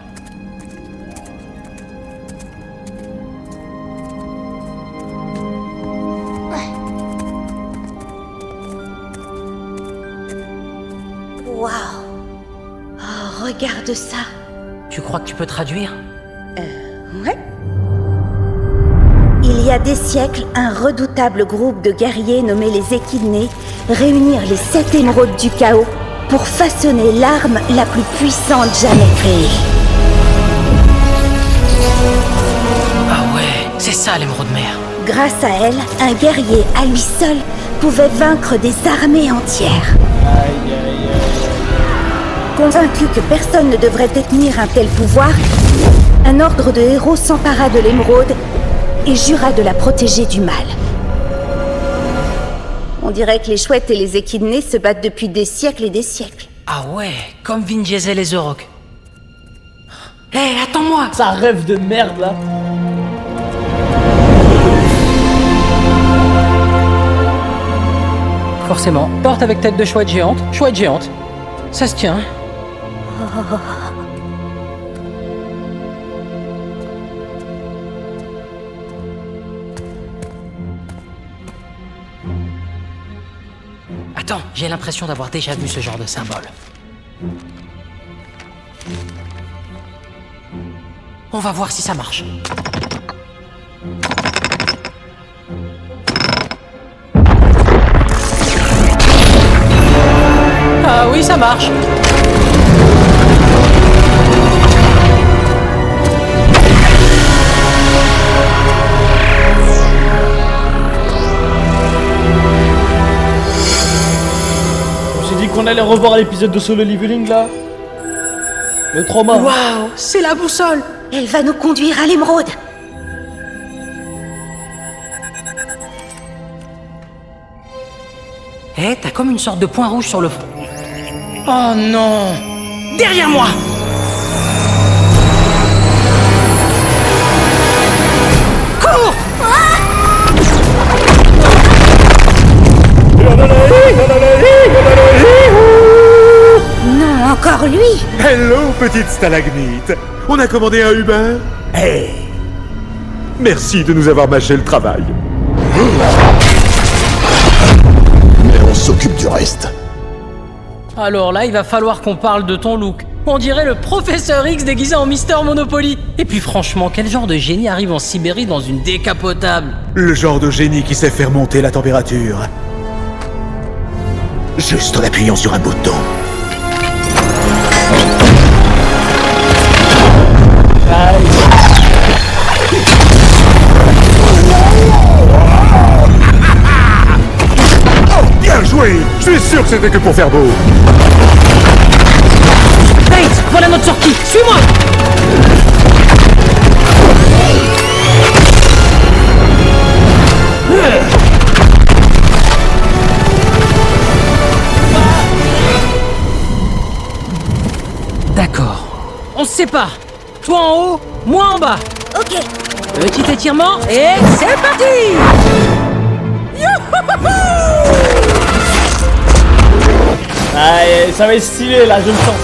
Waouh. Oh, regarde ça. Tu crois que tu peux traduire? Ouais. Il y a des siècles, un redoutable groupe de guerriers nommés les Équidnés réunirent les 7 émeraudes du chaos pour façonner l'arme la plus puissante jamais créée. Ah ouais, c'est ça l'émeraude mer. Grâce à elle, un guerrier à lui seul pouvait vaincre des armées entières. Aïe, aïe, aïe. Convaincu que personne ne devrait détenir un tel pouvoir, un ordre de héros s'empara de l'émeraude et jura de la protéger du mal. On dirait que les chouettes et les équidnés se battent depuis des siècles et des siècles. Ah ouais, comme Vin Diesel et The Rock. Hé, hey, attends-moi. Ça rêve de merde là. Forcément, porte avec tête de chouette géante. Ça se tient. Attends, j'ai l'impression d'avoir déjà vu ce genre de symbole. On va voir si ça marche. Ah oui, ça marche. J'ai dit qu'on allait revoir l'épisode de Solo Leveling là. Le trauma. Waouh, c'est la boussole. Elle va nous conduire à l'émeraude. Eh, t'as comme une sorte de point rouge sur le front. Oh non! Derrière moi! Cours! Non, encore lui! Hello, petite stalagmite. On a commandé un Uber? Hey! Merci de nous avoir mâché le travail. Mais on s'occupe du reste. Alors là, il va falloir qu'on parle de ton look. On dirait le professeur X déguisé en Mister Monopoly. Et puis franchement, quel genre de génie arrive en Sibérie dans une décapotable? Le genre de génie qui sait faire monter la température. Juste en appuyant sur un bouton. Bien joué! Je suis sûr que c'était que pour faire beau. Hey, voilà notre sortie. Suis-moi. D'accord. On se sépare. Toi en haut, moi en bas. Ok. Petit étirement et c'est parti. Ah, ça va être stylé là, je le sens.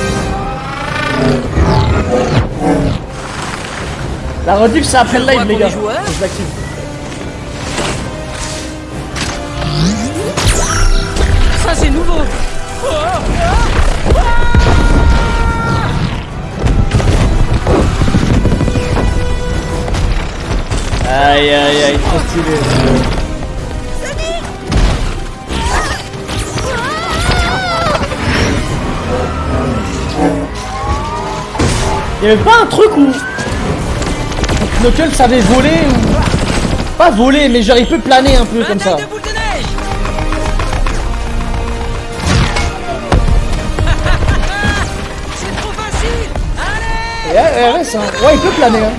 La rediff c'est après le live les gars. pour les joueurs. Je l'active. Ça c'est nouveau. Aïe aïe aïe, trop stylé. Il y avait pas un truc où Knuckles savait voler ou... Pas voler, mais genre il peut planer un peu comme ça. De boule de neige. C'est trop facile. Allez. Ouais, ça. Ouais, il peut planer. Hein.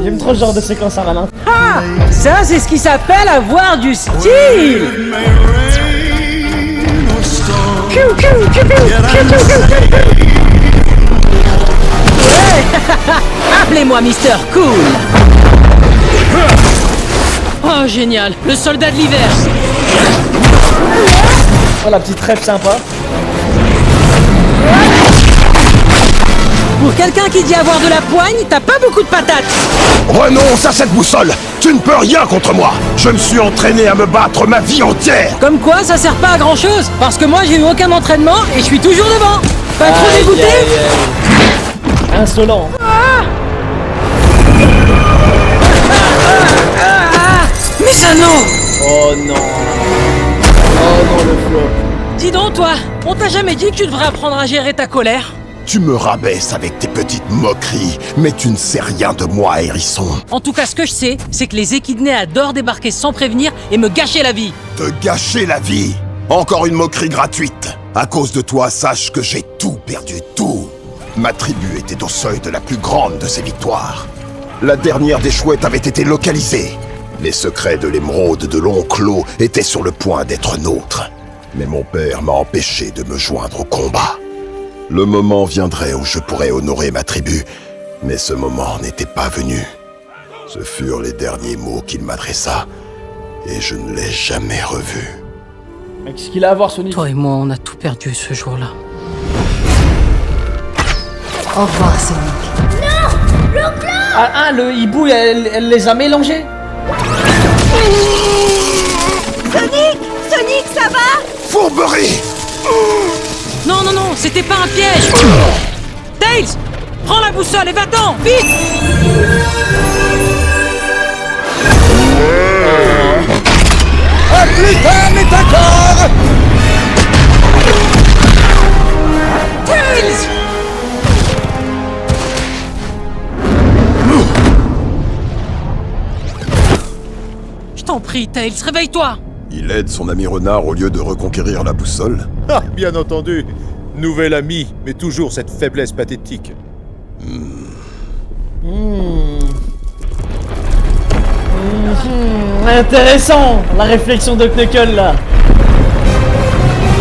J'aime trop ce genre de séquence à ralenti. Ah, ça c'est ce qui s'appelle avoir du style. Ouais. Appelez-moi Mister Cool. Oh génial, le soldat de l'hiver. Oh la petite rêve sympa. Pour quelqu'un qui dit avoir de la poigne, t'as pas beaucoup de patates. Renonce à cette boussole. Tu ne peux rien contre moi. Je me suis entraîné à me battre ma vie entière. Comme quoi, ça sert pas à grand chose. Parce que moi, j'ai eu aucun entraînement et je suis toujours devant. Pas trop Aïe, dégoûté? aïe, aïe. Insolent. Mais ça non. Oh non. Oh non, le flop. Dis donc, toi, on t'a jamais dit que tu devrais apprendre à gérer ta colère? Tu me rabaisses avec tes petites moqueries, mais tu ne sais rien de moi, hérisson. En tout cas, ce que je sais, c'est que les équidnés adorent débarquer sans prévenir et me gâcher la vie. Te gâcher la vie. Encore une moquerie gratuite. À cause de toi, sache que j'ai tout perdu, tout. Ma tribu était au seuil de la plus grande de ses victoires. La dernière des chouettes avait été localisée. Les secrets de l'émeraude de l'Onclos étaient sur le point d'être nôtres. Mais mon père m'a empêché de me joindre au combat. Le moment viendrait où je pourrais honorer ma tribu, mais ce moment n'était pas venu. Ce furent les derniers mots qu'il m'adressa, et je ne l'ai jamais revu. Qu'est-ce qu'il a à voir, Sonic? Toi et moi, on a tout perdu ce jour-là. Au revoir, Sonic. Ah, le hibou, elle les a mélangés. Sonic, ça va? Fourberie! Non, non, non, c'était pas un piège. Tails, prends la boussole et va-t'en, vite. Ah putain, mais d'accord! Tails! Je t'en prie, Tails, réveille-toi. Il aide son ami renard au lieu de reconquérir la boussole. Ah, bien entendu. Nouvel ami, mais toujours cette faiblesse pathétique. Intéressant, la réflexion de Knuckle là.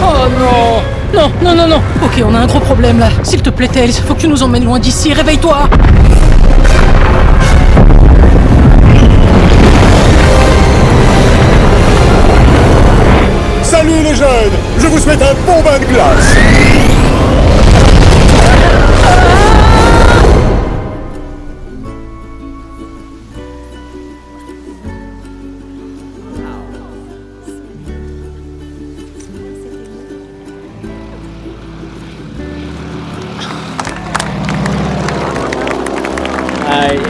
Oh non. Non, non, non, non. Ok, on a un gros problème là. S'il te plaît, Tails, faut que tu nous emmènes loin d'ici. Réveille-toi. Salut les jeunes! Je vous souhaite un bon bain de glace!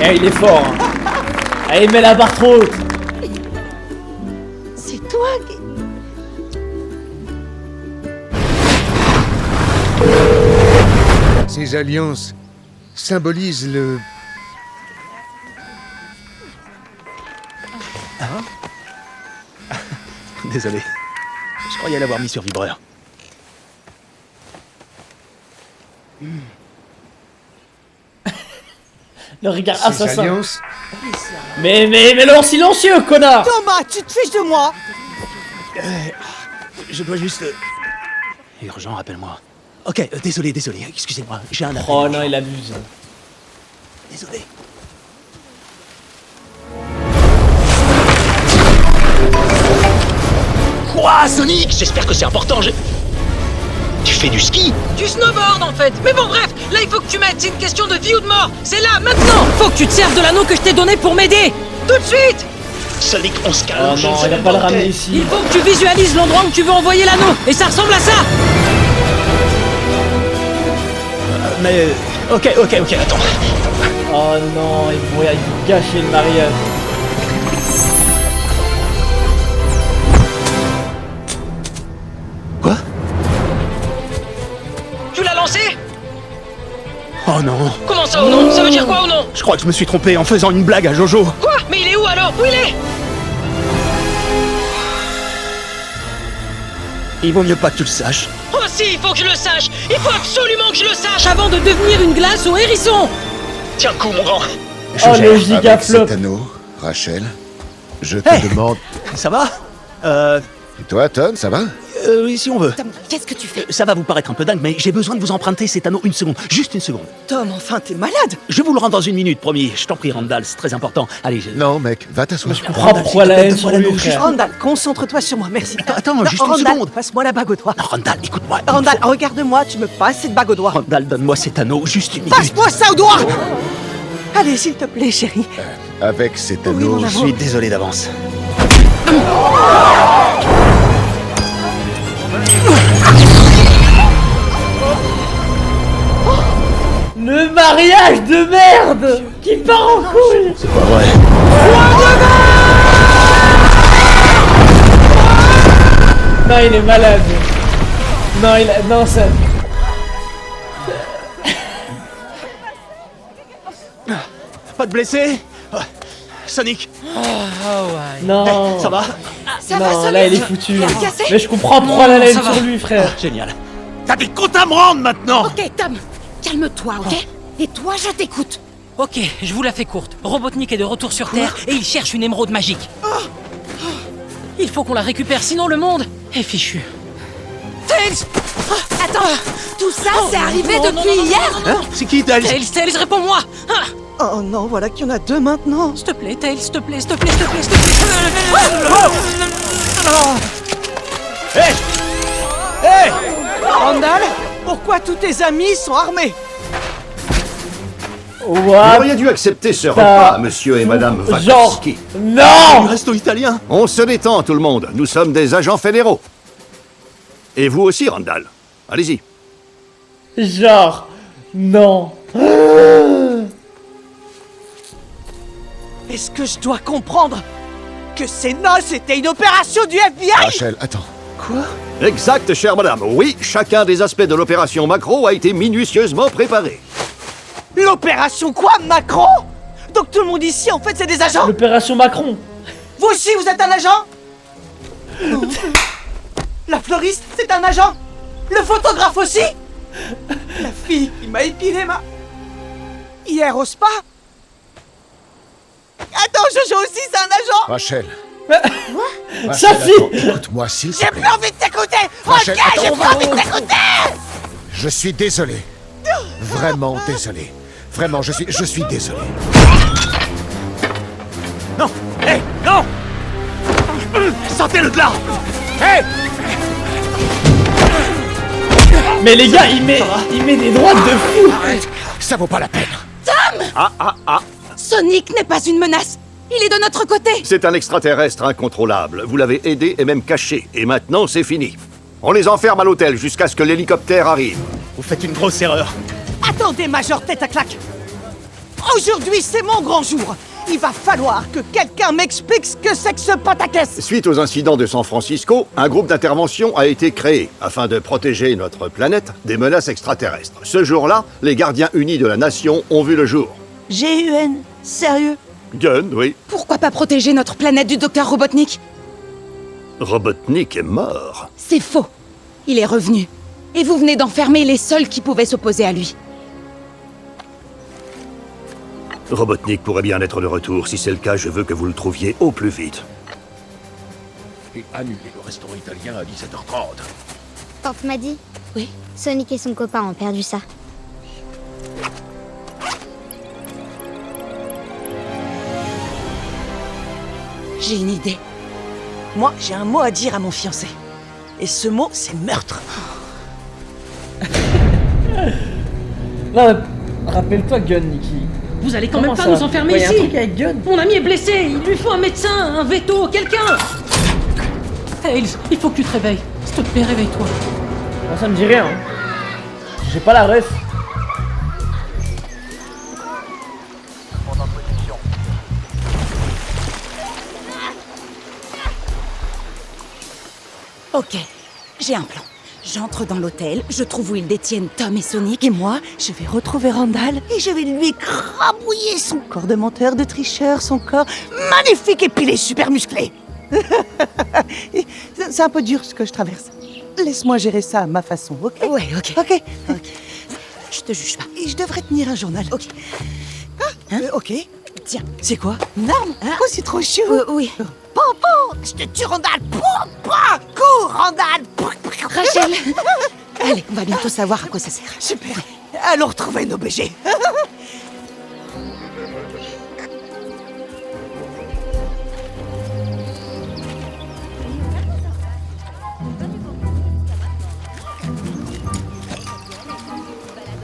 Aïe, il est fort. Hein. Aïe, il met la barre trop haute. C'est toi qui... Ces alliances symbolisent le... Désolé. Je croyais l'avoir mis sur vibreur. Le regard Ces assassin. alliances... Mais le en silencieux, connard. Thomas, tu te fiches de moi? Je dois juste... Urgent, rappelle-moi. Ok, désolé, excusez-moi, j'ai un appel. Oh non, il abuse. Désolé. Ouah, Sonic, j'espère que c'est important, Tu fais du ski? Du snowboard en fait. Mais bon bref, là il faut que tu m'aides, c'est une question de vie ou de mort. C'est là, maintenant. Faut que tu te serves de l'anneau que je t'ai donné pour m'aider. Tout de suite. Sonic, on se calme. Oh non, il a pas le ramener ici. Il faut que tu visualises l'endroit où tu veux envoyer l'anneau. Et ça ressemble à ça. Mais... Ok, attends. Oh non, ils vont gâcher le mariage. Quoi? Tu l'as lancé? Oh non. Comment ça, oh non? Ça veut dire quoi, ou non? Je crois que je me suis trompé en faisant une blague à Jojo. Quoi? Mais il est où alors? Où il est? Il vaut mieux pas que tu le saches. Oh si, il faut que je le sache. Il faut absolument que je le sache avant de devenir une glace au hérisson. Tiens le coup, mon grand. Oh le giga flop. Avec cet anneau, Rachel, je te demande... Ça va? Et toi, Tom, ça va? Oui, si on veut. Tom, qu'est-ce que tu fais? Ça va vous paraître un peu dingue, mais j'ai besoin de vous emprunter cet anneau une seconde. Juste une seconde. Tom, enfin, t'es malade! Je vous le rends dans une minute, promis. Je t'en prie, Randall, c'est très important. Allez, Non, mec, va t'asseoir. Je comprends pourquoi la haine sur lui, frère. Randall, concentre-toi sur moi, merci. Attends, Non, juste une Randall, seconde. passe-moi la bague au doigt. Non, Randall, écoute-moi. Randall, regarde-moi, tu me passes cette bague au doigt. Randall, donne-moi cet anneau, juste une minute. Passe-moi ça au doigt! Allez, s'il te plaît, chérie. Avec cet Oui, anneau, mon Je amour. suis désolé d'avance. Le mariage de merde qui part en couille. C'est pas vrai. Non, il est malade. Non, non, ça... Pas de blessés? Sonic? Non. Ça va? Ça Non, va, Sonic? là il est foutu. Rien cassé? Mais je comprends pourquoi la laine ça va. sur lui, frère. Génial. T'as des comptes à me rendre maintenant! Ok, Tom, calme-toi, ok? Et toi, je t'écoute. Ok, je vous la fais courte. Robotnik est de retour sur Terre et il cherche une émeraude magique. Il faut qu'on la récupère, sinon le monde est fichu. Tails! Attends, tout ça, c'est arrivé non, depuis non, hier? non, non. C'est qui, Tails? Tails, réponds-moi! Ah, Oh non, voilà qu'il y en a deux maintenant. s'il te plaît, Tails, s'il te plaît, s'il te plaît, s'il te plaît, s'il te plaît. Hé! Hé! Randall, pourquoi tous tes amis sont armés? Vous What? auriez dû accepter ce Ça- repas, monsieur et madame Genre... Wachowski. Du Non! resto italien? On se détend, tout le monde. Nous sommes des agents fédéraux. Et vous aussi, Randall. Allez-y. Genre... Non. Est-ce que je dois comprendre que ces noces étaient une opération du FBI? Rachel, attends. Quoi? Exact, chère madame. Oui, chacun des aspects de l'opération Macro a été minutieusement préparé. L'opération quoi, Macron? Donc tout le monde ici, en fait, c'est des agents? L'opération Macron. Vous aussi, vous êtes un agent? Non. La fleuriste, c'est un agent? Le photographe aussi? La fille qui m'a épilé hier au spa? Attends, Jojo aussi, c'est un agent? Rachel. Sa fille. Attends, écoute-moi, s'il te J'ai plaît. plus envie de t'écouter! Rachel, Ok, j'ai attends. plus envie de t'écouter! Je suis désolé. Vraiment désolé. Vraiment, je suis désolé. Non! Hé! Non! Sortez-le de là! Hé! Mais les gars, il met des droites de fou. Ça vaut pas la peine. Sonic n'est pas une menace. Il est de notre côté. C'est un extraterrestre incontrôlable. Vous l'avez aidé et même caché. Et maintenant, c'est fini. On les enferme à l'hôtel jusqu'à ce que l'hélicoptère arrive. Vous faites une grosse erreur. Attendez, Major Tête à claque! Aujourd'hui, c'est mon grand jour! Il va falloir que quelqu'un m'explique ce que c'est que ce pataquès! Suite aux incidents de San Francisco, un groupe d'intervention a été créé afin de protéger notre planète des menaces extraterrestres. Ce jour-là, les gardiens unis de la nation ont vu le jour. GUN? Sérieux? Gun, oui. Pourquoi pas protéger notre planète du docteur Robotnik? Robotnik est mort. C'est faux. Il est revenu. Et vous venez d'enfermer les seuls qui pouvaient s'opposer à lui. Robotnik pourrait bien être de retour. Si c'est le cas, je veux que vous le trouviez au plus vite. Et annuler le restaurant italien à 17h30. Tante m'a dit. Oui. Sonic et son copain ont perdu ça. J'ai une idée. Moi, j'ai un mot à dire à mon fiancé. Et ce mot, c'est meurtre. Non, mais rappelle-toi Gun, Nikki. Vous allez quand même Comment pas ça nous enfermer Ouais, y a un ici. truc avec Gun. Mon ami est blessé, il lui faut un médecin, un veto, quelqu'un. Tails, il faut que tu te réveilles. S'il te plaît, réveille-toi. Moi, ça me dit rien. Hein. J'ai pas la ref. Ok, j'ai un plan. J'entre dans l'hôtel, je trouve où ils détiennent Tom et Sonic. Et moi, je vais retrouver Randall et je vais lui écrabouiller son corps de menteur, de tricheur, son corps magnifique et pilé, super musclé. C'est un peu dur ce que je traverse. Laisse-moi gérer ça à ma façon, ok? Ouais, ok. Ok. Je te juge pas. Et je devrais tenir un journal. Ok. Ok. Tiens. C'est quoi? Une arme? Oh, c'est trop chou. Oui. Pompon, je te tue, Randall. Pompon, cours, Randall. Rachel. Allez, on va bientôt savoir à quoi ça sert. Super. Allons retrouver nos BG.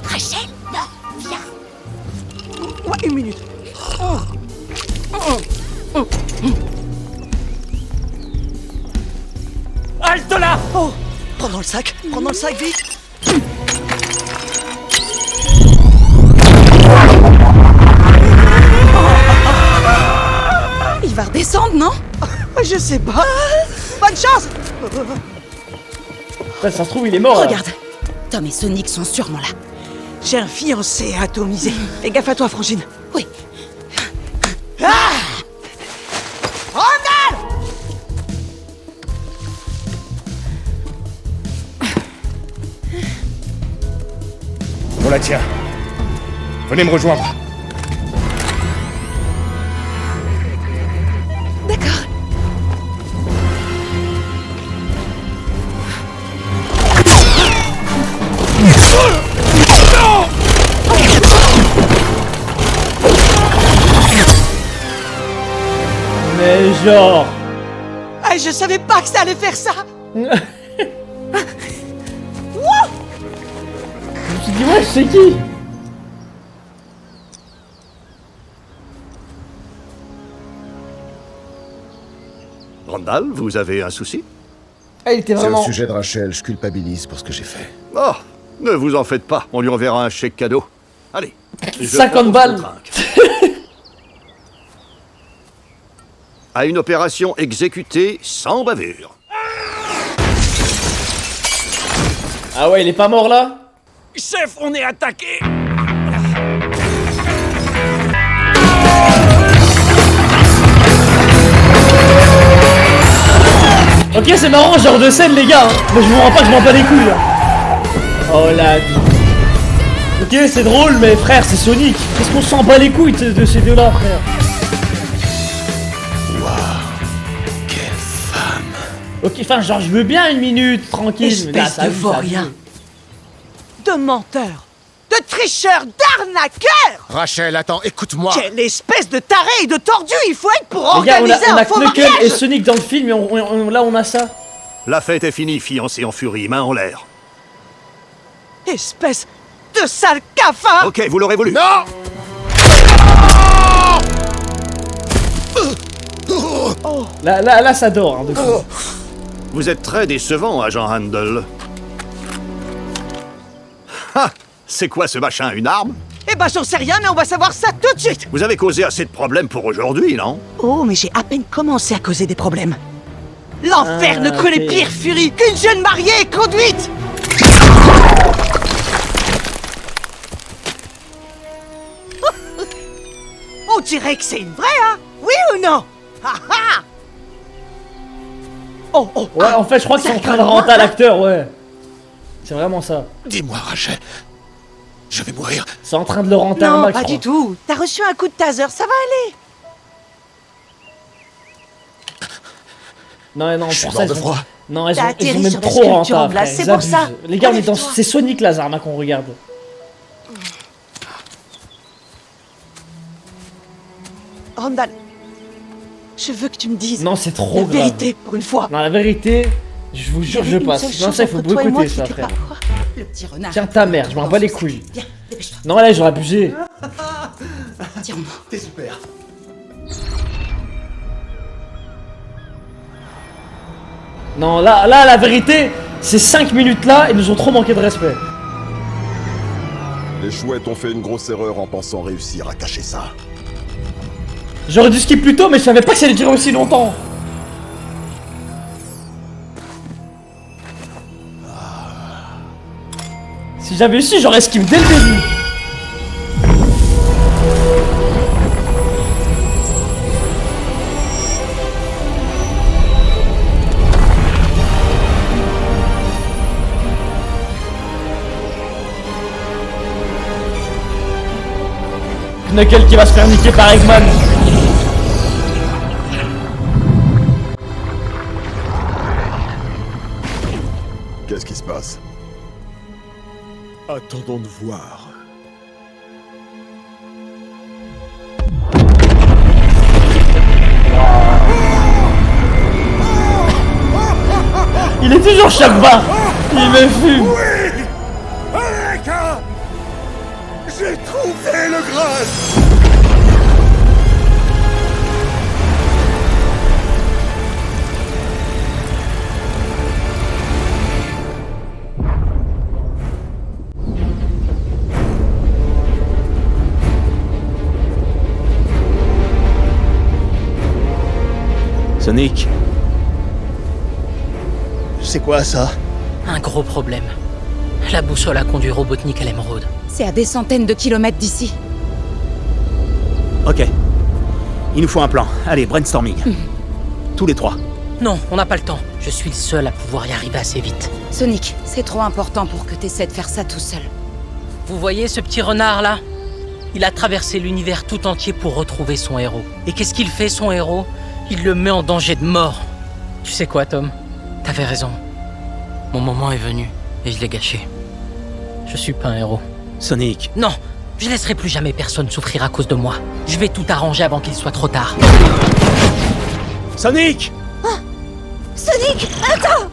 Rachel, non, viens. Ouais, une minute. Halte là! Oh! Prends dans le sac, vite! Il va redescendre, non? Je sais pas. Bonne chance! Ça se trouve, il est mort. Regarde, Tom et Sonic sont sûrement là. J'ai un fiancé à atomiser. Fais gaffe à toi, Frangine. Oui. Ah! Randall! On la tient. Venez me rejoindre. D'accord. Mais genre... Ah, je savais pas que ça allait faire ça! Je me suis dit, ouais, c'est qui? Randall, vous avez un souci? Ah, il était C'est vraiment... au sujet de Rachel, je culpabilise pour ce que j'ai fait. Oh, ne vous en faites pas, on lui enverra un chèque cadeau. Allez. 50 balles. À une opération exécutée sans bavure. Ah ouais, il est pas mort là? Chef, on est attaqué! Ok, c'est marrant, genre de scène, les gars. Hein. Mais je vous rends pas que je m'en bats les couilles. Là. Oh la vie. Ok, c'est drôle, mais frère, c'est Sonic. Qu'est-ce qu'on s'en bat les couilles de ces deux-là, frère? Waouh, quelle femme. Ok, enfin, genre, je veux bien une minute, tranquille. Mais là, Espèce ça de vu, ça vaurien. vu. De menteur! De tricheur! D'arnaqueur! Rachel, attends, écoute-moi. Quelle espèce de taré et de tordu il faut être pour Les gars, organiser on a un faux Knuckles mariage! et Sonic dans le film, et là, on a ça. La fête est finie, fiancé en furie, main en l'air. Espèce de sale cafard! Ok, vous l'aurez voulu. Non! Là, ça dort. Hein, de fou. Vous êtes très décevant, agent Handel. Ah! C'est quoi ce machin, une arme? Eh ben j'en sais rien, mais on va savoir ça tout de suite! Vous avez causé assez de problèmes pour aujourd'hui, non? Oh, mais j'ai à peine commencé à causer des problèmes. L'enfer Ah, ne connaît ok. pire furie qu'une jeune mariée conduite! On dirait que c'est une vraie, hein? Oui ou non? Ha ha! Oh, oh! Ouais, en fait, je crois qu'ils sont en train de rentrer à l'acteur, ouais. C'est vraiment ça. Dis-moi, Rachel. Je vais mourir. C'est en train de le rentrer un Non, max, pas je crois. du tout. T'as reçu un coup de taser, ça va aller. Non, non, Je suis pour mort ça, de ils ont... froid. Non, ils T'as ont atterri même sur des trop sculptures rentable, en glace, frère, c'est ils pour abusent. ça. Les gars, on est dans... Relève-toi. C'est Sonic Lazarma qu'on regarde. Randall, Je veux que tu me dises. Non, c'est trop la grave. vérité, pour une fois. Non, la vérité, je vous jure, je passe. Non, ça, il faut beaucoup écouter ça, frère. Le petit renard. Tiens ta mère, je m'en bats les couilles. Viens, dépêche-toi. Non, là, j'aurais abusé. Tiens-moi. T'es super. Non, là, la vérité, ces 5 minutes là, ils nous ont trop manqué de respect. Les chouettes ont fait une grosse erreur en pensant réussir à cacher ça. J'aurais dû skip plus tôt, mais je savais pas que ça allait durer aussi longtemps. Si j'avais su, j'aurais skip dès le début. Knuckle qui va se faire niquer par Eggman. Qu'est-ce qui se passe? Attendons de voir. Il est toujours Shabba. Il me fume. Oui! Eureka! J'ai trouvé le Graal! Sonic. C'est quoi ça? Un gros problème. La boussole a conduit Robotnik à l'émeraude. C'est à des centaines de kilomètres d'ici. Ok. Il nous faut un plan. Allez, brainstorming. Tous les trois. Non, on n'a pas le temps. Je suis le seul à pouvoir y arriver assez vite. Sonic, c'est trop important pour que t'essaies de faire ça tout seul. Vous voyez ce petit renard là? Il a traversé l'univers tout entier pour retrouver son héros. Et qu'est-ce qu'il fait, son héros? Il le met en danger de mort. Tu sais quoi, Tom? T'avais raison. Mon moment est venu, et je l'ai gâché. Je suis pas un héros. Sonic. Non, je laisserai plus jamais personne souffrir à cause de moi. Je vais tout arranger avant qu'il soit trop tard. Sonic! Oh Sonic, attends!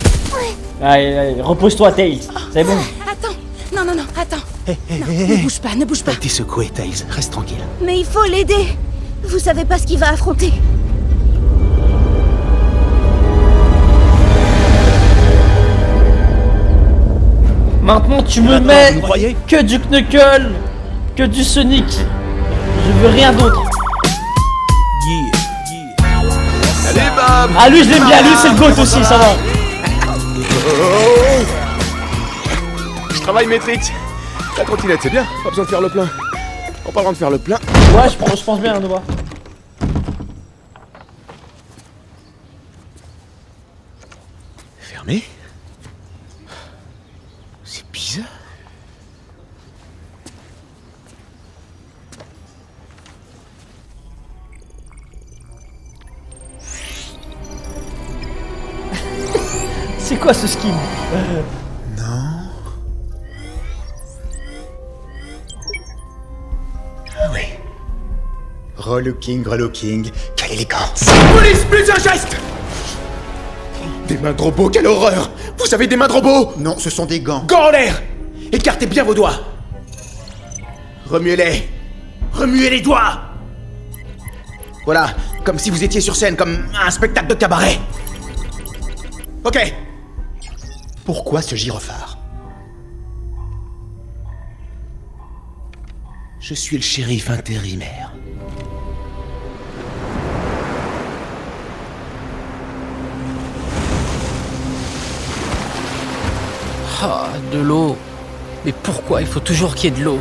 Allez, repose-toi, Tails. C'est bon. Attends. Non, attends. Non, ne bouge pas, ne bouge pas. T'as été secoué, Tails. Reste tranquille. Mais il faut l'aider. Vous savez pas ce qu'il va affronter. Maintenant, tu me mets que du Knuckle, que du Sonic. Je veux rien d'autre. Allez, Bab! Ah, lui, je l'aime bien. Lui, c'est le GOAT aussi, ça va. Je travaille Matrix. La trottinette, c'est bien. Pas besoin de faire le plein. En parlant de faire le plein. Ouais, je pense bien, Nova. Fermé? C'est bizarre. C'est quoi ce skin? Oui. Relooking, quelle élégance. Police, plus un geste! Des mains de robot, quelle horreur! Vous avez des mains de robot? Non, ce sont des gants. Gants en l'air! Écartez bien vos doigts! Remuez-les! Remuez les doigts! Voilà, comme si vous étiez sur scène, comme un spectacle de cabaret. Ok. Pourquoi ce gyrophare? Je suis le shérif intérimaire. Ah, de l'eau. Mais pourquoi il faut toujours qu'il y ait de l'eau?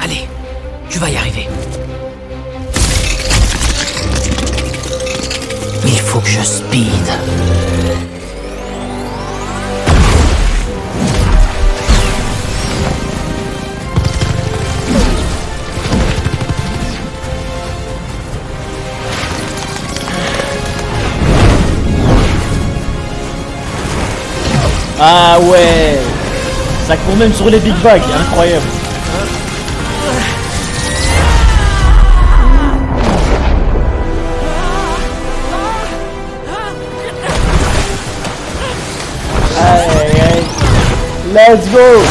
Allez, tu vas y arriver. Il faut que je speed. Ah ouais. Ça court même sur les big bags, incroyable. Let's go.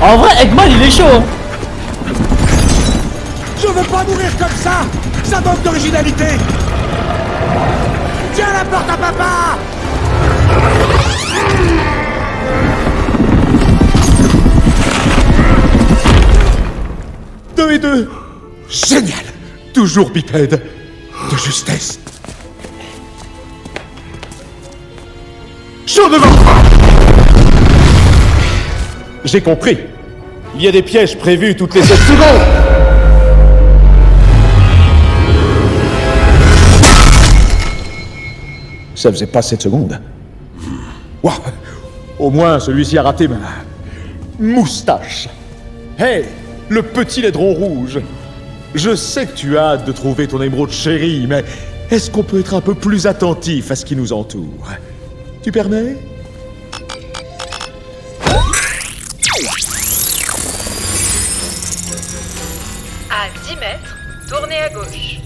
En vrai, Eggman il est chaud. Je veux pas mourir comme ça. Ça manque d'originalité. Tiens la porte à papa. 2 et 2. Génial. Toujours bipède. De justesse. Chaud devant. J'ai compris. Il y a des pièges prévus toutes les 7 secondes. Ça faisait pas 7 secondes. Waouh. Au moins, celui-ci a raté ma moustache. Hey, le petit laidron rouge. Je sais que tu as hâte de trouver ton émeraude chérie, mais est-ce qu'on peut être un peu plus attentif à ce qui nous entoure? Tu permets? À 10 mètres, tournez à gauche.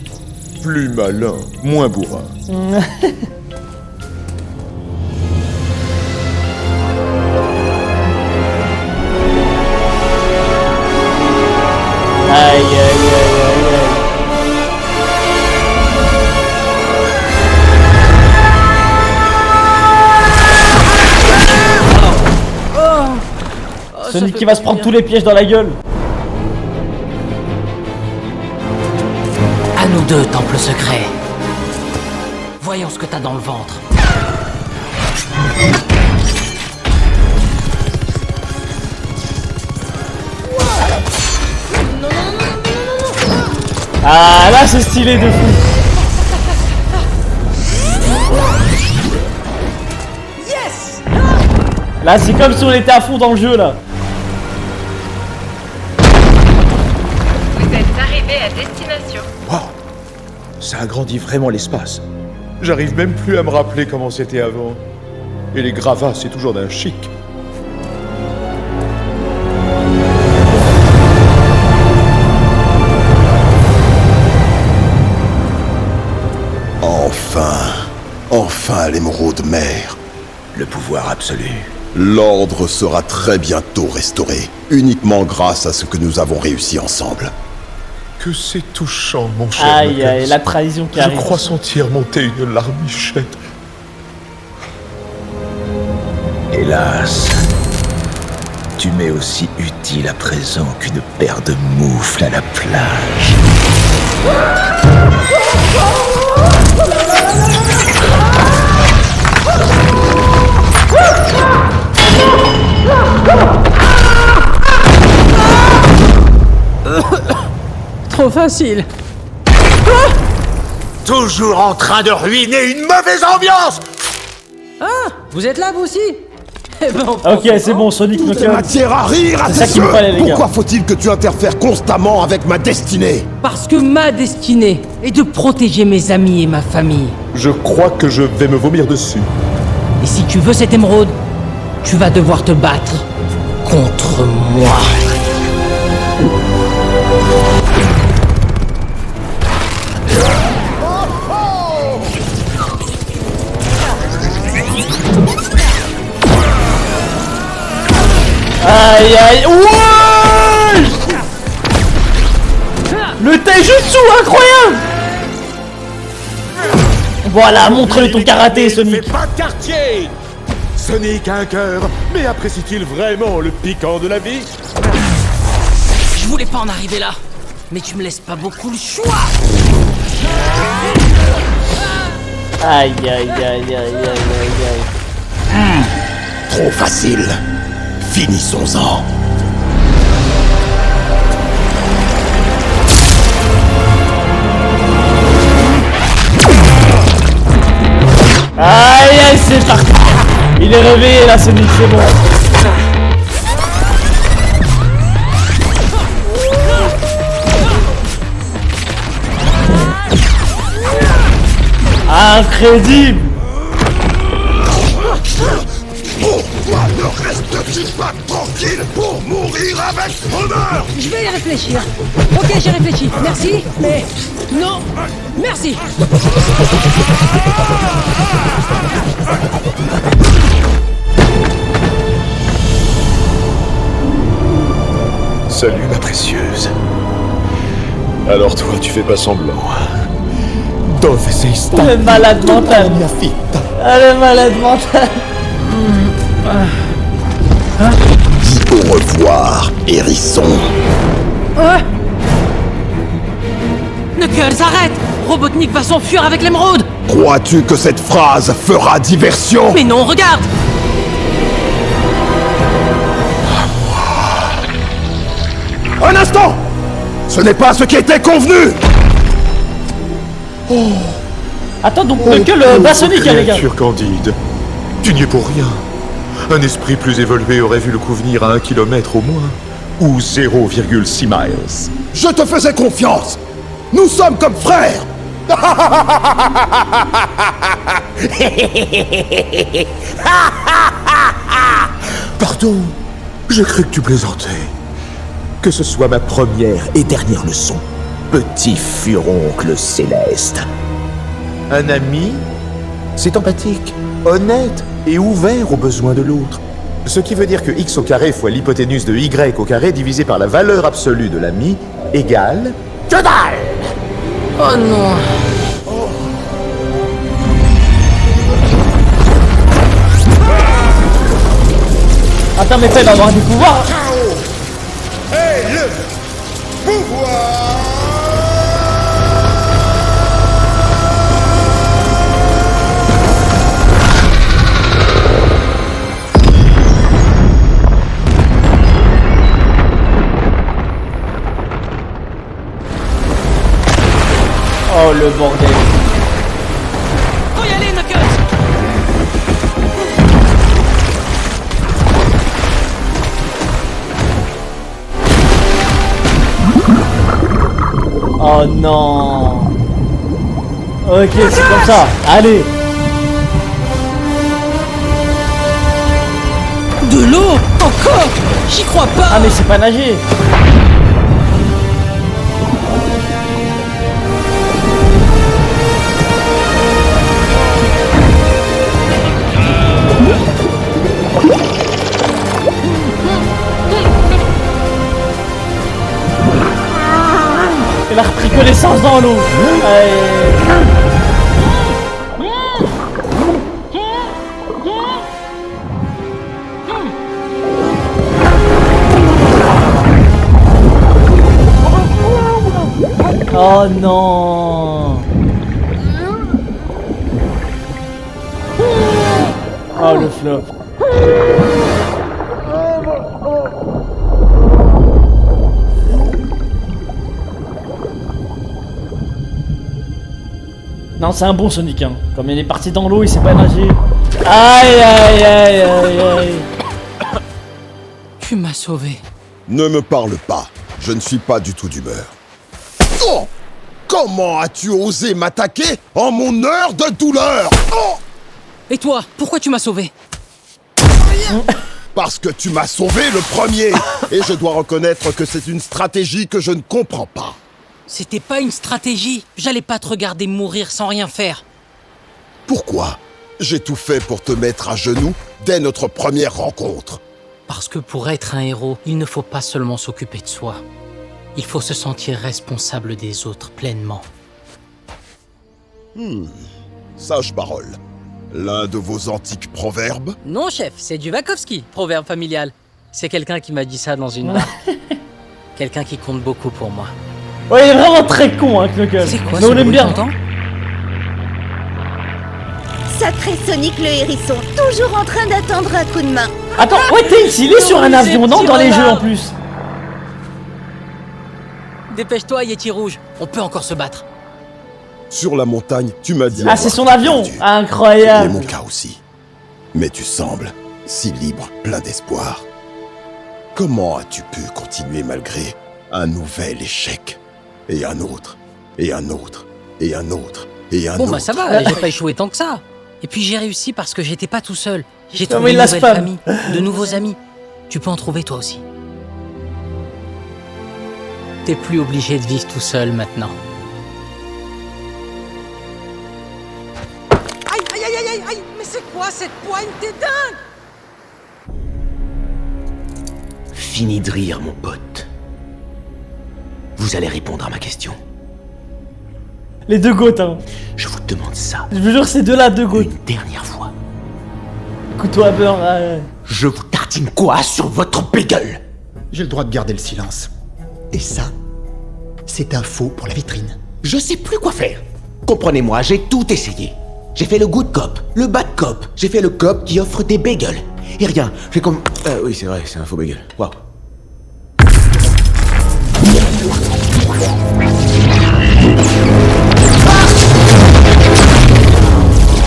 Plus malin, moins bourrin. Aïe aïe aïe aïe aïe. Sonic qui va se prendre tous les pièges dans la gueule. À nous deux, temple secret. Voyons ce que t'as dans le ventre. Ah là c'est stylé de fou. Yes. Là c'est comme si on était à fond dans le jeu là. Vous êtes arrivé à destination. Wow. Ça agrandit vraiment l'espace. J'arrive même plus à me rappeler comment c'était avant. Et les gravats, c'est toujours d'un chic. Enfin l'émeraude mère. Le pouvoir absolu. L'ordre sera très bientôt restauré, uniquement grâce à ce que nous avons réussi ensemble. Que c'est touchant, mon cher. Aïe aïe, la trahison qui arrive. Je crois sentir monter une larmichette. Hélas, tu m'es aussi utile à présent qu'une paire de moufles à la plage. Trop facile. Toujours en train de ruiner une mauvaise ambiance. Ah, vous êtes là vous aussi? Eh ben, ok, c'est bon, Sonic me calme. Matière à rire à C'est ça qu'il me fallait, les gars. Pourquoi faut-il que tu interfères constamment avec ma destinée? Parce que ma destinée est de protéger mes amis et ma famille. Je crois que je vais me vomir dessus. Et si tu veux cette émeraude, tu vas devoir te battre contre moi. Aïe aïe, ouais. Le taijutsu incroyable. Voilà, montre-le ton karaté, Sonic. C'est pas de quartier. Sonic a un cœur, mais apprécie-t-il vraiment le piquant de la vie? Je voulais pas en arriver là, mais tu me laisses pas beaucoup le choix. Aïe, aïe, aïe, aïe, aïe, aïe, aïe. Trop facile. Finissons-en. Aïe, aïe, c'est parti. Il est réveillé là, Sonic, c'est bon. Incroyable. Pourquoi ne restes-tu pas tranquille pour mourir avec honneur? Je vais y réfléchir. Ok, j'ai réfléchi. Merci, mais non. Merci. Salut ma précieuse. Alors toi, tu fais pas semblant. Dove sei stata? Le malade mental. Ah, le malade mental. Dis au revoir, hérisson. Knuckles, arrête! Robotnik va s'enfuir avec l'émeraude! Crois-tu que cette phrase fera diversion? Mais non, regarde! Un instant! Ce n'est pas ce qui était convenu! Attends, donc Knuckles bat Sonic, les gars. Créature candide, tu n'y es pour rien. Un esprit plus évolué aurait vu le coup venir à 1 kilomètre au moins, ou 0,6 miles. Je te faisais confiance! Nous sommes comme frères! Pardon, j'ai cru que tu plaisantais. Que ce soit ma première et dernière leçon, petit furoncle céleste. Un ami, c'est empathique, honnête et ouvert aux besoins de l'autre. Ce qui veut dire que x au carré fois l'hypoténuse de y au carré divisé par la valeur absolue de l'ami égale... Que dalle! Oh non! Attends, mais il va avoir des pouvoirs. Et le pouvoir! Oh le bordel. Faut y aller, Knuckles! Oh non. Ok, c'est comme ça. Allez. De l'eau? Encore? J'y crois pas! Ah mais c'est pas nager. Il a repris connaissance dans l'eau. Oh non. Oh le flop. Non, c'est un bon Sonic, hein. Comme il est parti dans l'eau, il sait pas nager. Aïe, aïe, aïe, aïe, aïe. Tu m'as sauvé. Ne me parle pas, je ne suis pas du tout d'humeur. Oh! Comment as-tu osé m'attaquer en mon heure de douleur? Oh! Et toi, pourquoi tu m'as sauvé? Parce que tu m'as sauvé le premier. Et je dois reconnaître que c'est une stratégie que je ne comprends pas. C'était pas une stratégie. J'allais pas te regarder mourir sans rien faire. Pourquoi? J'ai tout fait pour te mettre à genoux dès notre première rencontre. Parce que pour être un héros, il ne faut pas seulement s'occuper de soi. Il faut se sentir responsable des autres pleinement. Sage parole. L'un de vos antiques proverbes? Non, chef, c'est du Vakovski, proverbe familial. C'est quelqu'un qui m'a dit ça dans une barre. Quelqu'un qui compte beaucoup pour moi. Ouais, il est vraiment très con, hein, Knuckles. C'est quoi mais ce on l'aime bruit, bien. t'entends? Sacré Sonic le hérisson, toujours en train d'attendre un coup de main. Attends, ouais, Tails, il est sur un avion, non, dans les jeux en plus. Dépêche-toi, Yeti Rouge. On peut encore se battre. Sur la montagne, tu m'as dit... Ah, c'est son avion. C'est Incroyable. mon cas aussi. Mais tu sembles si libre, plein d'espoir. Comment as-tu pu continuer malgré un nouvel échec? Et un autre, et un autre, et un autre, et un autre. Bon, bah ça va, j'ai pas échoué tant que ça. Et puis j'ai réussi parce que j'étais pas tout seul. J'ai Non, trouvé mais une il la nouvelle spam. famille, de nouveaux amis. Tu peux en trouver toi aussi. T'es plus obligé de vivre tout seul maintenant. Aïe, aïe, aïe, aïe, aïe, aïe. Mais c'est quoi cette poigne? T'es dingue! Fini de rire, mon pote. Vous allez répondre à ma question. Les deux goats, hein. Je vous demande ça. Je vous jure, c'est deux là, deux goats. Une dernière fois. Couteau à beurre, ouais. Je vous tartine quoi sur votre bagel? J'ai le droit de garder le silence. Et ça, c'est un faux pour la vitrine. Je sais plus quoi faire. Comprenez-moi, j'ai tout essayé. J'ai fait le good cop, le bad cop. J'ai fait le cop qui offre des bagels. Et rien, j'ai comme... oui, c'est vrai, c'est un faux bagel. Waouh.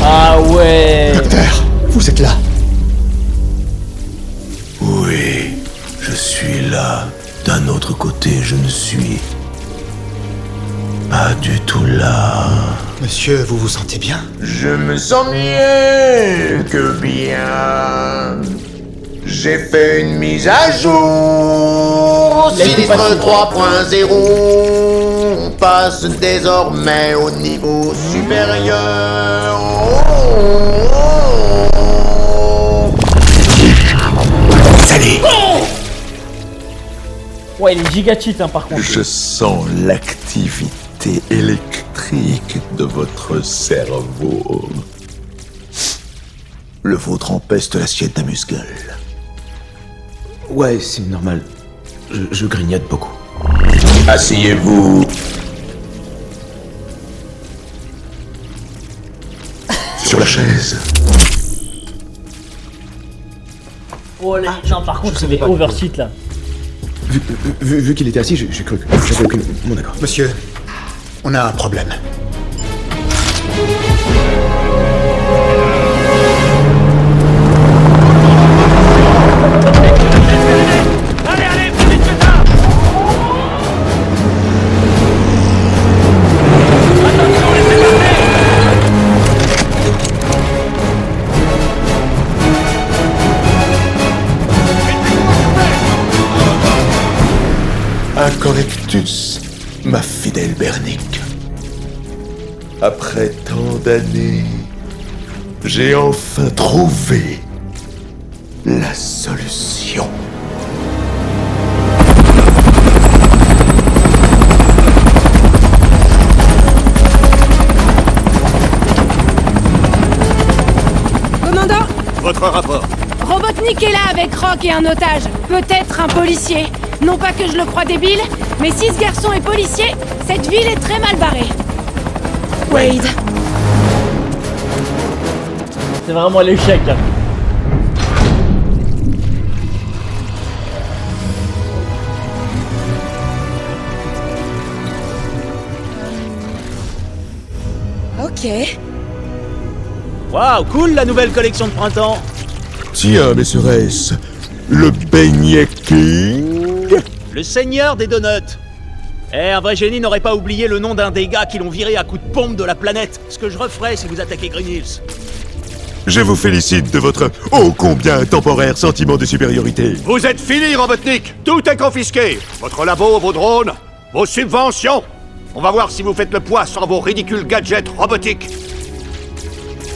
Ah ouais. Docteur, vous êtes là. Oui, je suis là. D'un autre côté, je ne suis pas du tout là. Monsieur, vous vous sentez bien? Je me sens mieux que bien. J'ai fait une mise à jour. Sinistre 3.0. On passe désormais au niveau supérieur. Salut. Ouais, il est giga cheat, hein, par contre. Je sens l'activité électrique de votre cerveau. Le vôtre empeste l'assiette d'amuse-gueule. Ouais, c'est normal. Je grignote beaucoup. Asseyez-vous. Sur la chaise. Oh, les... non, par contre, c'est des overcheat là. Vu qu'il était assis, j'ai cru que j'avais aucune... Bon, d'accord. Monsieur, on a un problème. Allez, plus vite que ça! Attention, laissez passer! Un correctus, ma fidèle Bernique. Après tant d'années, j'ai enfin trouvé la solution. Commandant, Votre rapport. Robotnik est là avec Rock et un otage. Peut-être un policier. Non pas que je le crois débile, mais si ce garçon est policier, cette ville est très mal barrée. Wade. C'est vraiment l'échec. Hein. Ok. Waouh, cool la nouvelle collection de printemps. Tiens, mais serait-ce le beignet king? Le seigneur des donuts. Un vrai génie n'aurait pas oublié le nom d'un des gars qui l'ont viré à coups de pompe de la planète. Ce que je referais si vous attaquez Green Hills. Je vous félicite de votre ô combien temporaire sentiment de supériorité. Vous êtes fini, Robotnik. Tout est confisqué. Votre labo, vos drones, vos subventions. On va voir si vous faites le poids sans vos ridicules gadgets robotiques.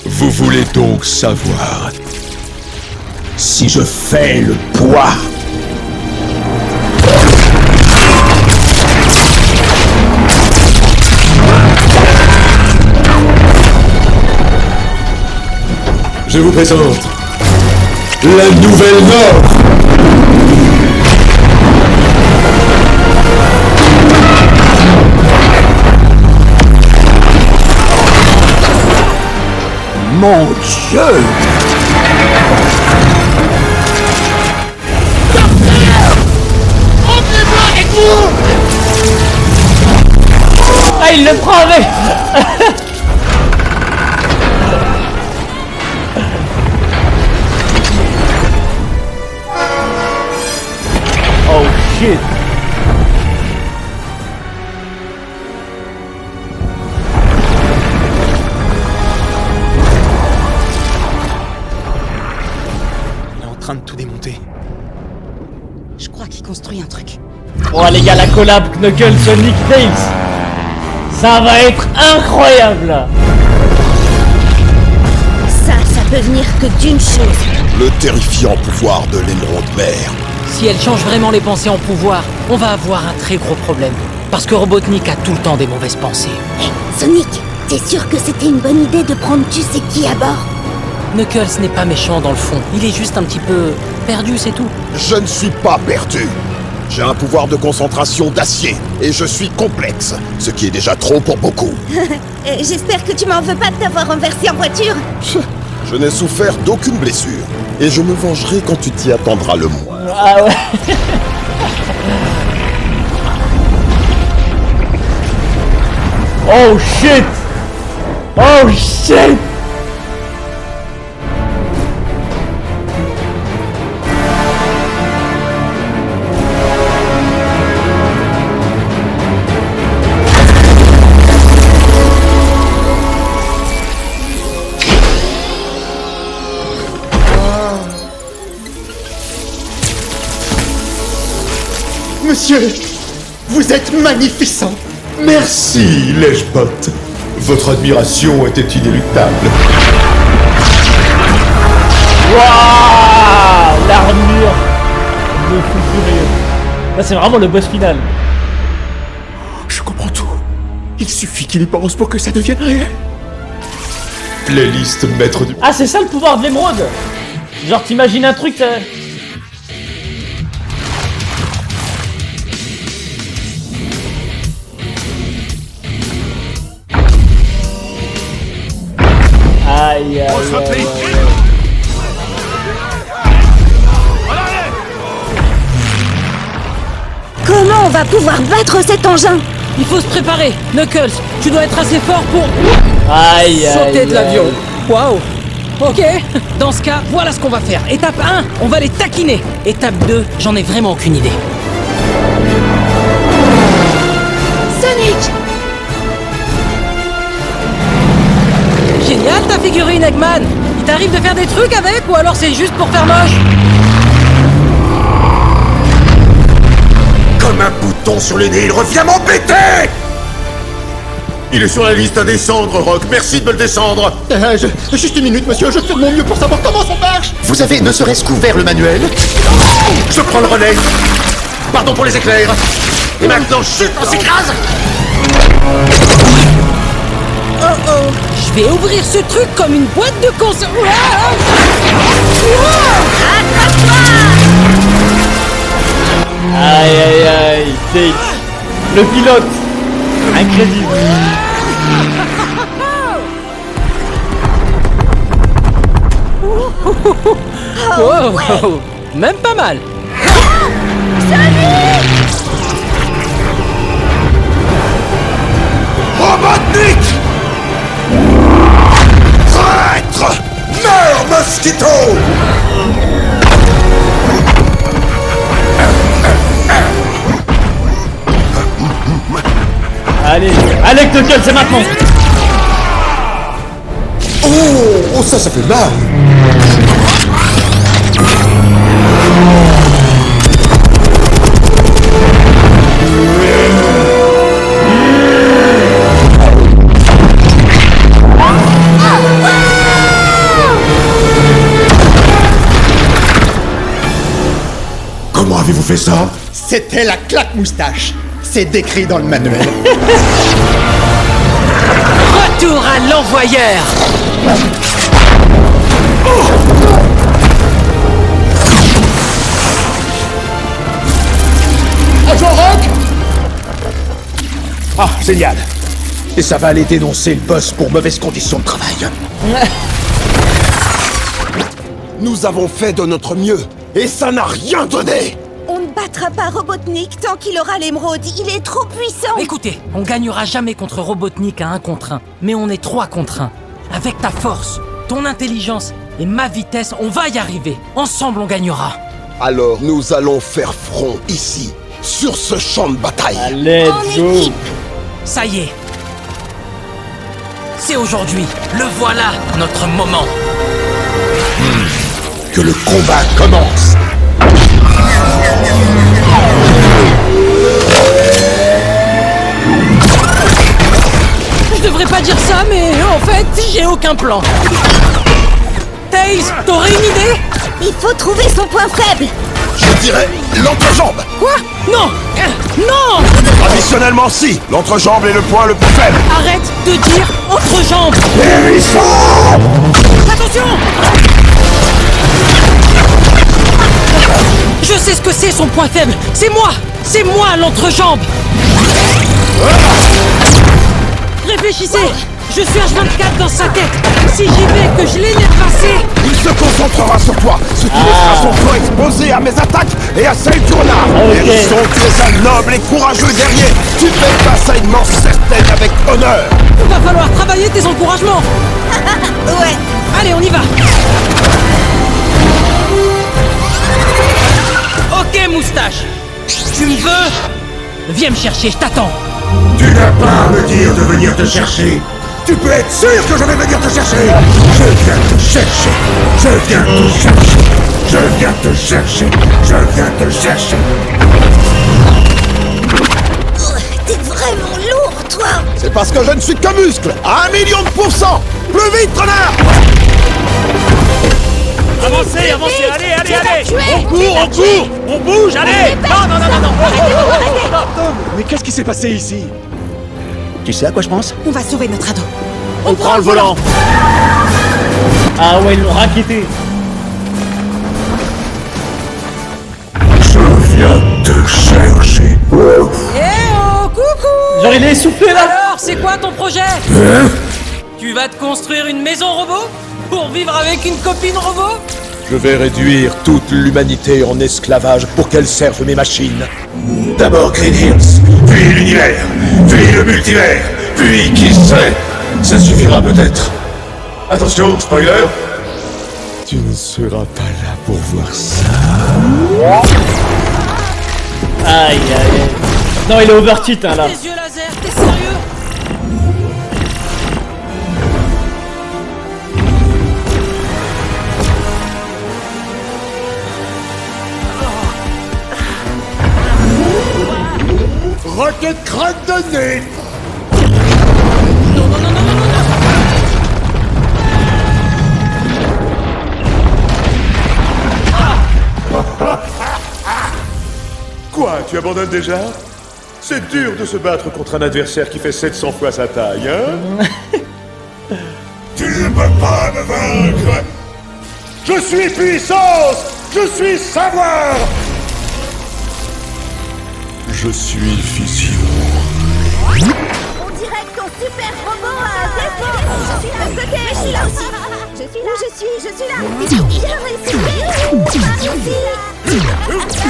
Vous voulez donc savoir si je fais le poids? Je vous présente la nouvelle norme. Mon Dieu! Ah, il le prend avec. Oh shit. Il est en train de tout démonter. Je crois qu'il construit un truc. Bon les gars, la collab Knuckles Sonic Tails, ça va être incroyable. Ça peut venir que d'une chose. Le terrifiant pouvoir de l'émeraude mère. Si elle change vraiment les pensées en pouvoir, on va avoir un très gros problème. Parce que Robotnik a tout le temps des mauvaises pensées. Hé, Sonic, t'es sûr que c'était une bonne idée de prendre tu sais qui à bord? Knuckles n'est pas méchant dans le fond, il est juste un petit peu perdu, c'est tout. Je ne suis pas perdu. J'ai un pouvoir de concentration d'acier et je suis complexe, ce qui est déjà trop pour beaucoup. J'espère que tu m'en veux pas de t'avoir renversé en voiture. Je n'ai souffert d'aucune blessure et je me vengerai quand tu t'y attendras le moins. Ah ouais. Oh shit. Oh shit. Monsieur, vous êtes magnificent. Merci, Lèche-Bot. Votre admiration était inéluctable. Waouh, l'armure de fou furieux. Là c'est vraiment le boss final. Je comprends tout. Il suffit qu'il y pense pour que ça devienne réel. Playlist maître du... Ah c'est ça le pouvoir de l'émeraude. Genre t'imagines un truc... Aïe aïe aïe. Comment on va pouvoir battre cet engin? Il faut se préparer. Knuckles, tu dois être assez fort pour... Aïe sauter aïe, de l'avion. aïe. Waouh. Ok. Dans ce cas, voilà ce qu'on va faire. Étape 1, on va les taquiner. Étape 2, j'en ai vraiment aucune idée. Sonic! Génial ta figurine, Eggman. Il t'arrive de faire des trucs avec ou alors c'est juste pour faire moche? Comme un bouton sur le nez, il revient m'embêter. Il est sur la liste à descendre, Rock. Merci de me le descendre. Juste une minute, monsieur. Je fais de mon mieux pour savoir comment ça marche. Vous avez ne serait-ce qu'ouvert le manuel? Je prends le relais. Pardon pour les éclairs. Et maintenant, chut, on s'écrase. Oh oh. Je vais ouvrir ce truc comme une boîte de conserve. Aïe aïe aïe, Tails, le pilote, incroyable. Oh, ouais. Même pas mal. Robotnik! Traître! Meurs, Mosquito! Allez, allez Knuckles, c'est maintenant. Oh, ça fait mal. Comment avez-vous fait ça? C'était la claque moustache. C'est décrit dans le manuel. Retour à l'envoyeur. Agent Rock! Ah, génial! Et ça va aller dénoncer le boss pour mauvaises conditions de travail. Nous avons fait de notre mieux, et ça n'a rien donné! On ne battra pas Robotnik tant qu'il aura l'émeraude. Il est trop puissant. Écoutez, on gagnera jamais contre Robotnik à 1 contre 1, mais on est 3 contre 1. Avec ta force, ton intelligence et ma vitesse, on va y arriver. Ensemble, on gagnera. Alors nous allons faire front ici, sur ce champ de bataille. Let's go. Ça y est. C'est aujourd'hui. Le voilà, notre moment. Que le combat commence! Je devrais pas dire ça, mais en fait, j'ai aucun plan. Tails, t'aurais une idée? Il faut trouver son point faible. Je dirais l'entrejambe. Quoi? Non! Non! Traditionnellement si, l'entrejambe est le point le plus faible. Arrête de dire entrejambe! Attention! Je sais ce que c'est son point faible. C'est moi! C'est moi l'entrejambe! Réfléchissez! Je suis H24 dans sa tête! Si j'y vais, que je l'ai passé! Il se concentrera sur toi, ce qui laissera son flanc exposé à mes attaques et à celles du renard. Hérisson, tu es un noble et courageux guerrier. Tu fais face à une mort certaine avec honneur. Il va falloir travailler tes encouragements! Ouais. Allez, on y va! Ok, moustache! Tu me veux? Viens me chercher, je t'attends! Tu n'as pas à me dire de venir te chercher. Tu peux être sûr que je vais venir te chercher. Je viens te chercher. Je viens te chercher. Je viens te chercher. Je viens te chercher. T'es vraiment lourd, toi. C'est parce que je ne suis que muscle, à 1 million de %. Plus vite, renard. Avancez, avancez, allez, allez, allez! tuer. On court, on bouge, allez! Non! Mais qu'est-ce qui s'est passé ici? Tu sais à quoi je pense? On va sauver notre ado. On prend le volant! Ah ouais, ils l'ont racketté. Je viens te chercher. Eh oh, coucou! Genre il est essoufflé là. Alors, c'est quoi ton projet? Tu vas te construire une maison robot? Pour vivre avec une copine robot? Je vais réduire toute l'humanité en esclavage pour qu'elle serve mes machines. D'abord Green Hills, puis l'univers, puis le multivers, puis qui sait, ça suffira peut-être. Attention, spoiler. Tu ne seras pas là pour voir ça. Aïe aïe aïe. Non, il est overcheat hein, là. Les yeux laser, t'es sérieux? Rocket crâne de nez. Quoi, tu abandonnes déjà? C'est dur de se battre contre un adversaire qui fait 700 fois sa taille, hein? Tu ne peux pas me vaincre! Je suis puissance! Je suis savoir! Je suis vision. On dirait que ton super robot a un défaut. Je suis là aussi. Je suis là. Je suis là. Bien réussi.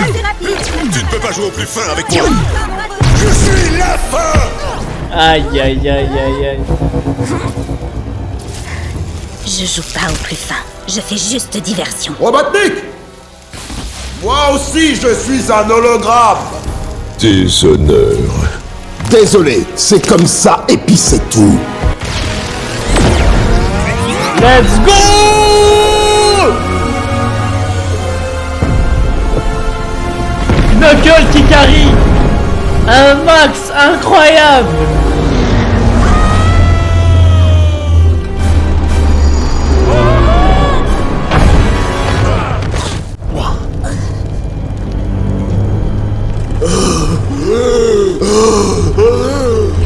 Assez rapide. Tu ne peux pas jouer au plus fin avec moi. Je suis la fin. Aïe aïe aïe aïe aïe. Je joue pas au plus fin. Je fais juste diversion. Robotnik! Moi aussi, je suis un hologramme. Déshonneur. Désolé, c'est comme ça et puis c'est tout. Let's go! Knuckle qui carry. Un max incroyable.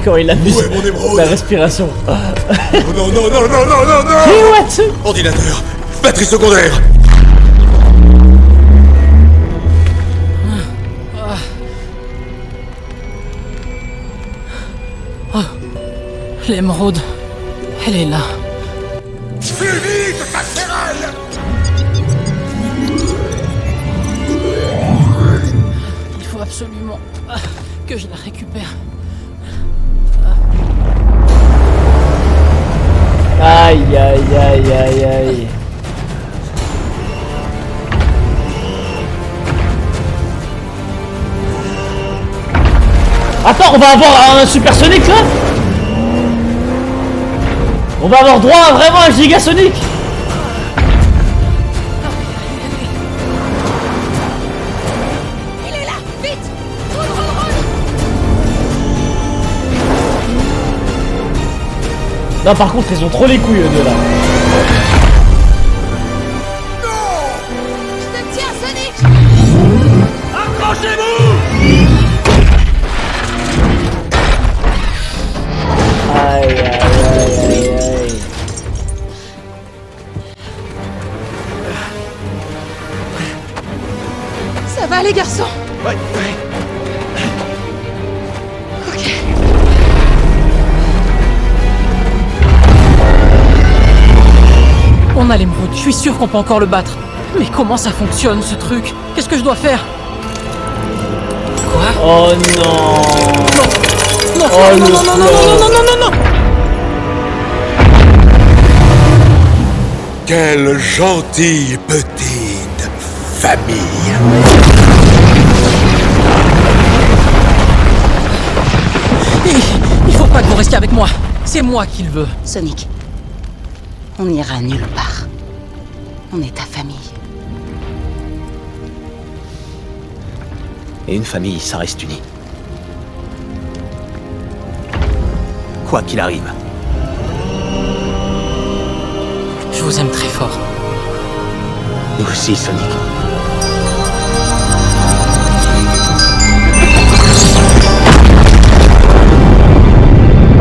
Quand il a mis la respiration. Non, non, non, non, non, non, non. Hey, what? Ordinateur, Batterie secondaire. Oh, l'émeraude, elle est là. Plus vite, ta ferraille! Il faut absolument que je la récupère. Aïe, aïe, aïe, aïe, aïe. Attends, on va avoir un supersonique là? On va avoir droit à vraiment un gigasonique. Il est là! Vite! Roule, roule, roule! Non, par contre, ils ont trop les couilles eux deux là. Je te tiens, Sonic! Accrochez-vous! Aïe, aïe, aïe, aïe, aïe. Ça va, les garçons? Ouais. Ok. On a l'émeraude, je suis sûr qu'on peut encore le battre. Mais comment ça fonctionne ce truc? Qu'est-ce que je dois faire? Quoi? Oh non. Non, Oh, non, le non, non, non, non, non, non, non, non, non. Quelle gentille petite famille. Il faut pas que vous restiez avec moi. C'est moi qui le veux. Sonic, on n'ira nulle part. On est ta famille. Et une famille, ça reste uni. Quoi qu'il arrive. Je vous aime très fort. Nous aussi, Sonic.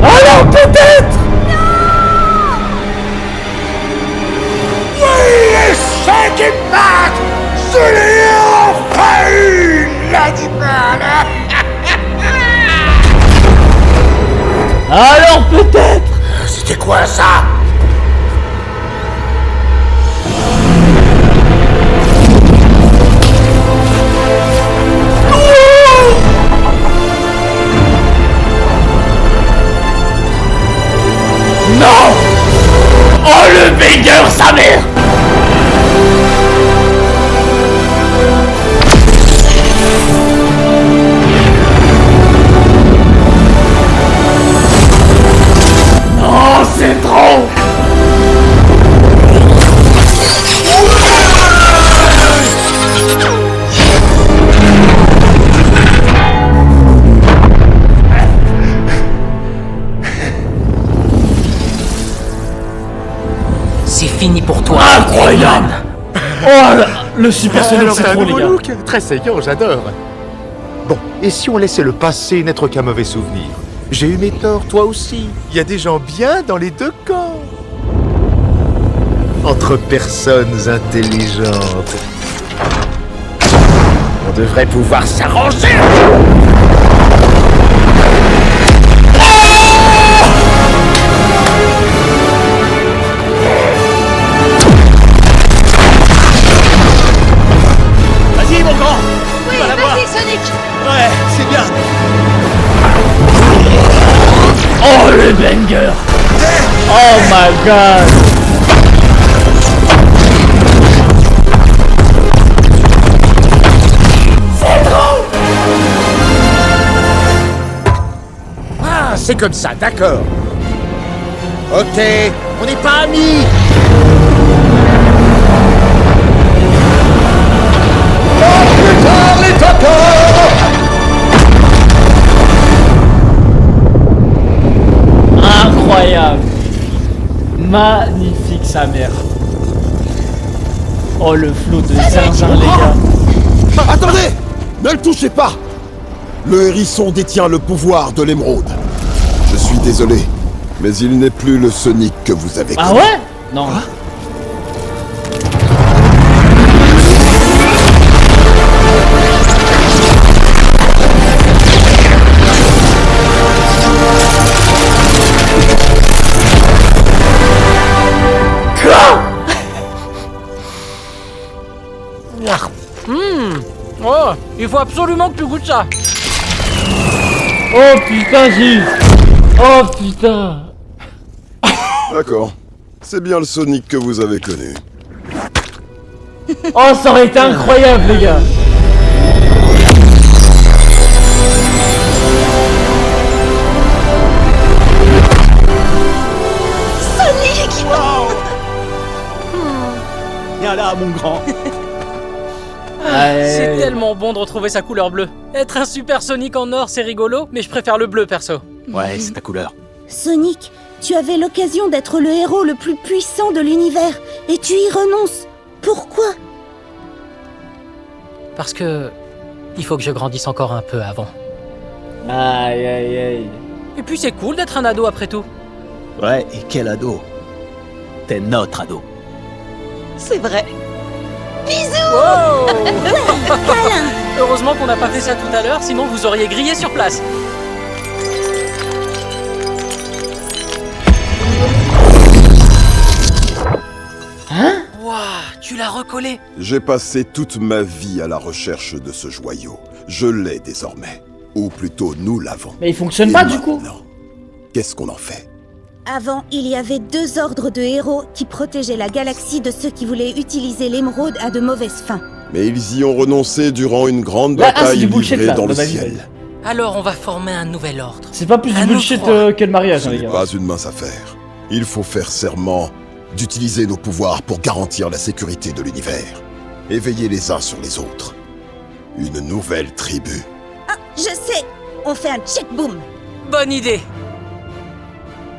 Alors peut-être. Oui, et ceux qui battent, celui enfin eu l'animal. Alors peut-être. C'était quoi ça? Non. Oh le banger, sa mère. Non, c'est trop. C'est fini pour toi. Incroyable. Oh le super sonic, Alors, c'est t'as un trop les nouveau gars. look, très saillant, j'adore. Bon, et si on laissait le passé n'être qu'un mauvais souvenir? J'ai eu mes torts, toi aussi. Il y a des gens bien dans les deux camps. Entre personnes intelligentes, on devrait pouvoir s'arranger. Vas-y, mon grand! Oui, Tu vas l'avoir. vas-y, Sonic! Ouais, c'est bien! Oh le banger. Oh my god. C'est trop. Ah, c'est comme ça, d'accord. Ok, on n'est pas amis. Plus tard, les tacos. Incroyable. Magnifique sa mère. Oh le flot de zinzin les gars. Attendez! Ne le touchez pas! Le hérisson détient le pouvoir de l'émeraude. Je suis désolé, mais il n'est plus le Sonic que vous avez Ah connu. ouais? Non. Il faut absolument que tu goûtes ça. Oh putain, oh putain. D'accord. C'est bien le Sonic que vous avez connu. Oh, ça aurait été incroyable, les gars. Sonic. Wow. Viens là, mon grand. C'est tellement bon de retrouver sa couleur bleue. Être un super Sonic en or, c'est rigolo, mais je préfère le bleu perso. Ouais, c'est ta couleur. Sonic, tu avais l'occasion d'être le héros le plus puissant de l'univers, et tu y renonces. Pourquoi? Parce que... il faut que je grandisse encore un peu avant. Aïe aïe aïe. Et puis c'est cool d'être un ado après tout. Ouais, et quel ado. T'es notre ado. C'est vrai. Bisous. Wow. Heureusement qu'on n'a pas fait ça tout à l'heure, sinon vous auriez grillé sur place. Hein? Waouh, tu l'as recollé. J'ai passé toute ma vie à la recherche de ce joyau. Je l'ai désormais. Ou plutôt, nous l'avons. Mais il fonctionne pas du coup. Qu'est-ce qu'on en fait? Avant, il y avait 2 ordres de héros qui protégeaient la galaxie de ceux qui voulaient utiliser l'émeraude à de mauvaises fins. Mais ils y ont renoncé durant une grande Là, bataille c'est du bullshit, livrée là. dans le Vas-y, ciel. vas-y. Alors on va former un nouvel ordre. C'est pas plus du Un bullshit autre que le mariage, Ce hein, les n'est gars. pas une mince affaire. Il faut faire serment d'utiliser nos pouvoirs pour garantir la sécurité de l'univers. Et veiller les uns sur les autres. Une nouvelle tribu. Ah, je sais. On fait un check-boom. Bonne idée.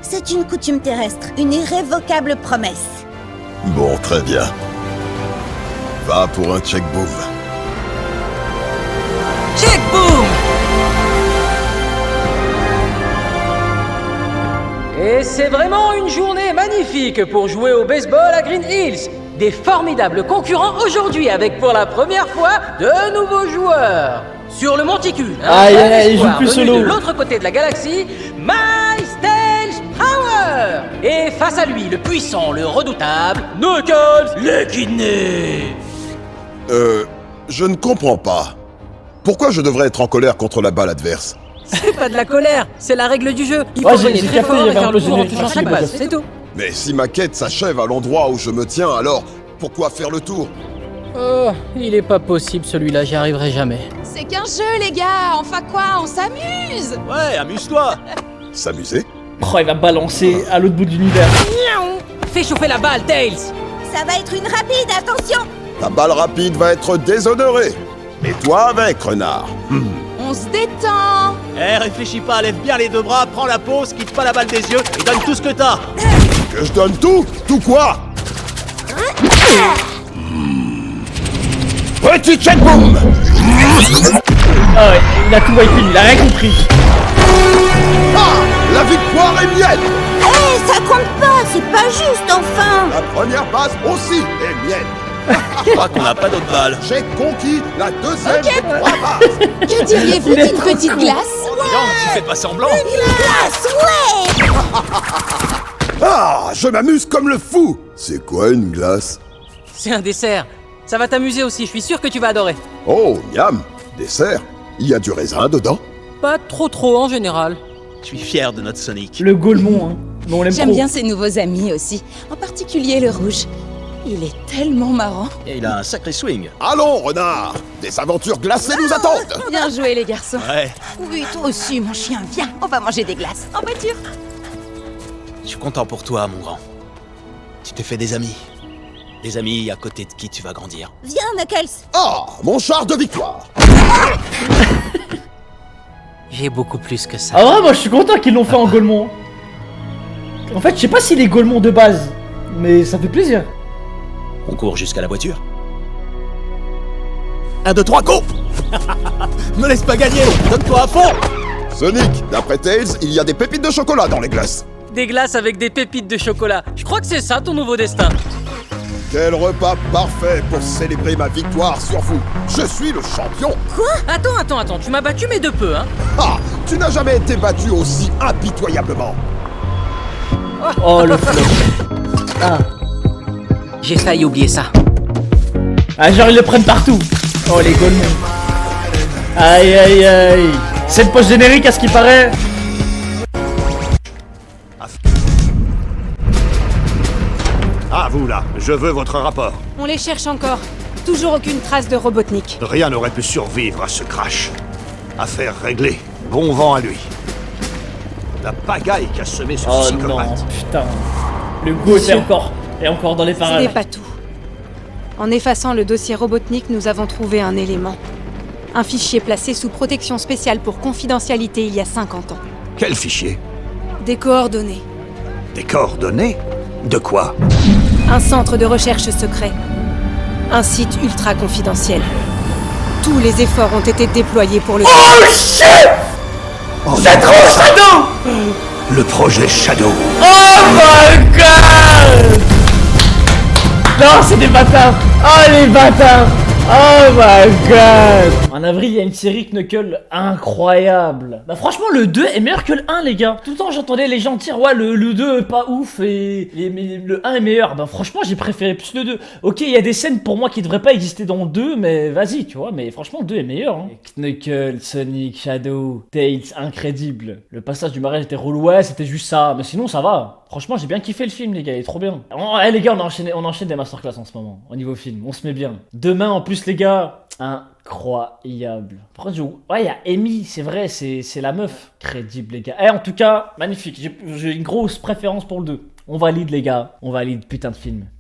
C'est une coutume terrestre, une irrévocable promesse. Bon, très bien. Va pour un check-boom. Check-boom. Et c'est vraiment une journée magnifique pour jouer au baseball à Green Hills. Des formidables concurrents aujourd'hui avec pour la première fois de nouveaux joueurs. Sur le monticule, Aïe, aïe, aïe, il joue plus venu solo. de l'autre côté de la galaxie, Miles Tails Power. Et face à lui, le puissant, le redoutable, Knuckles l'Équidné. Je ne comprends pas. Pourquoi je devrais être en colère contre la balle adverse? C'est pas de la colère, c'est la règle du jeu. Il Ouais, faut j'ai gagner très capté, fort il y et avait faire un le peu tour en générique. touchant chaque Merci, base, Lucas. c'est tout. Mais si ma quête s'achève à l'endroit où je me tiens, alors pourquoi faire le tour? Oh, il est pas possible celui-là, j'y arriverai jamais. C'est qu'un jeu, les gars. Enfin quoi, on s'amuse. Ouais, amuse-toi. S'amuser? Oh, il va balancer à l'autre bout de l'univers. Fais chauffer la balle, Tails. Ça va être une rapide, attention. Ta balle rapide va être déshonorée. Et toi avec, renard. On se détend. Eh, réfléchis pas, lève bien les 2 bras, prends la pause, quitte pas la balle des yeux et donne tout ce que t'as. Que je donne tout? Tout quoi? Petit check-boom! Ah ouais, il a tout wipé, il a rien compris. Ah! La victoire est mienne! Hé, ça compte pas, c'est pas juste, enfin. La première base aussi est mienne! Je crois qu'on n'a pas d'autres balles. J'ai conquis la deuxième Ok. des 3 bases! Que diriez-vous d'une petite glace? Non, tu fais pas semblant. Glace, ouais. Ah! Je m'amuse comme le fou! C'est quoi une glace? C'est un dessert. Ça va t'amuser aussi, je suis sûr que tu vas adorer. Oh, miam! Dessert? Il y a du raisin dedans? Pas trop en général. Je suis fier de notre Sonic. Le Gaulmont, hein. Mais on l'aime trop. J'aime bien ses nouveaux amis aussi. En particulier le rouge. Il est tellement marrant. Et il a un sacré swing. Allons, renard! Des aventures glacées nous attendent! Bien joué, les garçons. Ouais. Oui, toi aussi, mon chien. Viens, on va manger des glaces. En voiture. Je suis content pour toi, mon grand. Tu t'es fait des amis. Des amis à côté de qui tu vas grandir. Viens, Knuckles. Ah! Mon char de victoire! J'ai beaucoup plus que ça. Ah ouais, moi je suis content qu'ils l'ont fait en Gaulmont. En fait, je sais pas s'il est Gaulmont de base, mais ça fait plaisir. On court jusqu'à la voiture. 1, 2, 3, go! Me laisse pas gagner! Donne-toi à fond! Sonic, d'après Tails, il y a des pépites de chocolat dans les glaces. Des glaces avec des pépites de chocolat. Je crois que c'est ça ton nouveau destin. Quel repas parfait pour célébrer ma victoire sur vous. Je suis le champion. Quoi? Attends, tu m'as battu mais de peu, hein. Ah! Tu n'as jamais été battu aussi impitoyablement. Oh le flop. Ah. J'ai failli oublier ça. Ah genre ils le prennent partout. Oh les Gaulmont. Aïe aïe aïe. C'est le post-générique à ce qui paraît. Ah, vous là, je veux votre rapport. On les cherche encore. Toujours aucune trace de Robotnik. Rien n'aurait pu survivre à ce crash. Affaire réglée. Bon vent à lui. La pagaille qu'a semé ce Oh psychopathe. non, putain. Le goût est encore dans les Ce parages. n'est pas tout. En effaçant le dossier Robotnik, nous avons trouvé un élément. Un fichier placé sous protection spéciale pour confidentialité il y a 50 ans. Quel fichier? Des coordonnées. Des coordonnées? De quoi? Un centre de recherche secret. Un site ultra confidentiel. Tous les efforts ont été déployés pour le... Oh shit! C'est trop Shadow! Le projet Shadow. Oh my god! Non, c'est des bâtards! Oh les bâtards! Oh my god! En avril, il y a une série Knuckle incroyable. Bah franchement, le 2 est meilleur que le 1, les gars. Tout le temps, j'entendais les gens dire, ouais, le 2 est pas ouf et mais le 1 est meilleur. Bah franchement, j'ai préféré plus le 2. Ok, il y a des scènes pour moi qui devraient pas exister dans le 2, mais vas-y, tu vois. Mais franchement, le 2 est meilleur. Hein. Knuckle, Sonic, Shadow, Tails, incroyable. Le passage du mariage était relou, ouais, c'était juste ça. Mais sinon, ça va. Franchement, j'ai bien kiffé le film, les gars, il est trop bien. Eh les gars, on enchaîne des masterclass en ce moment, au niveau film. On se met bien. Demain, en plus, les gars, incroyable. Par contre, ouais, il y a Amy, c'est vrai, c'est la meuf. Crédible, les gars. En tout cas, magnifique. J'ai une grosse préférence pour le 2. On valide, les gars. On valide, putain de film.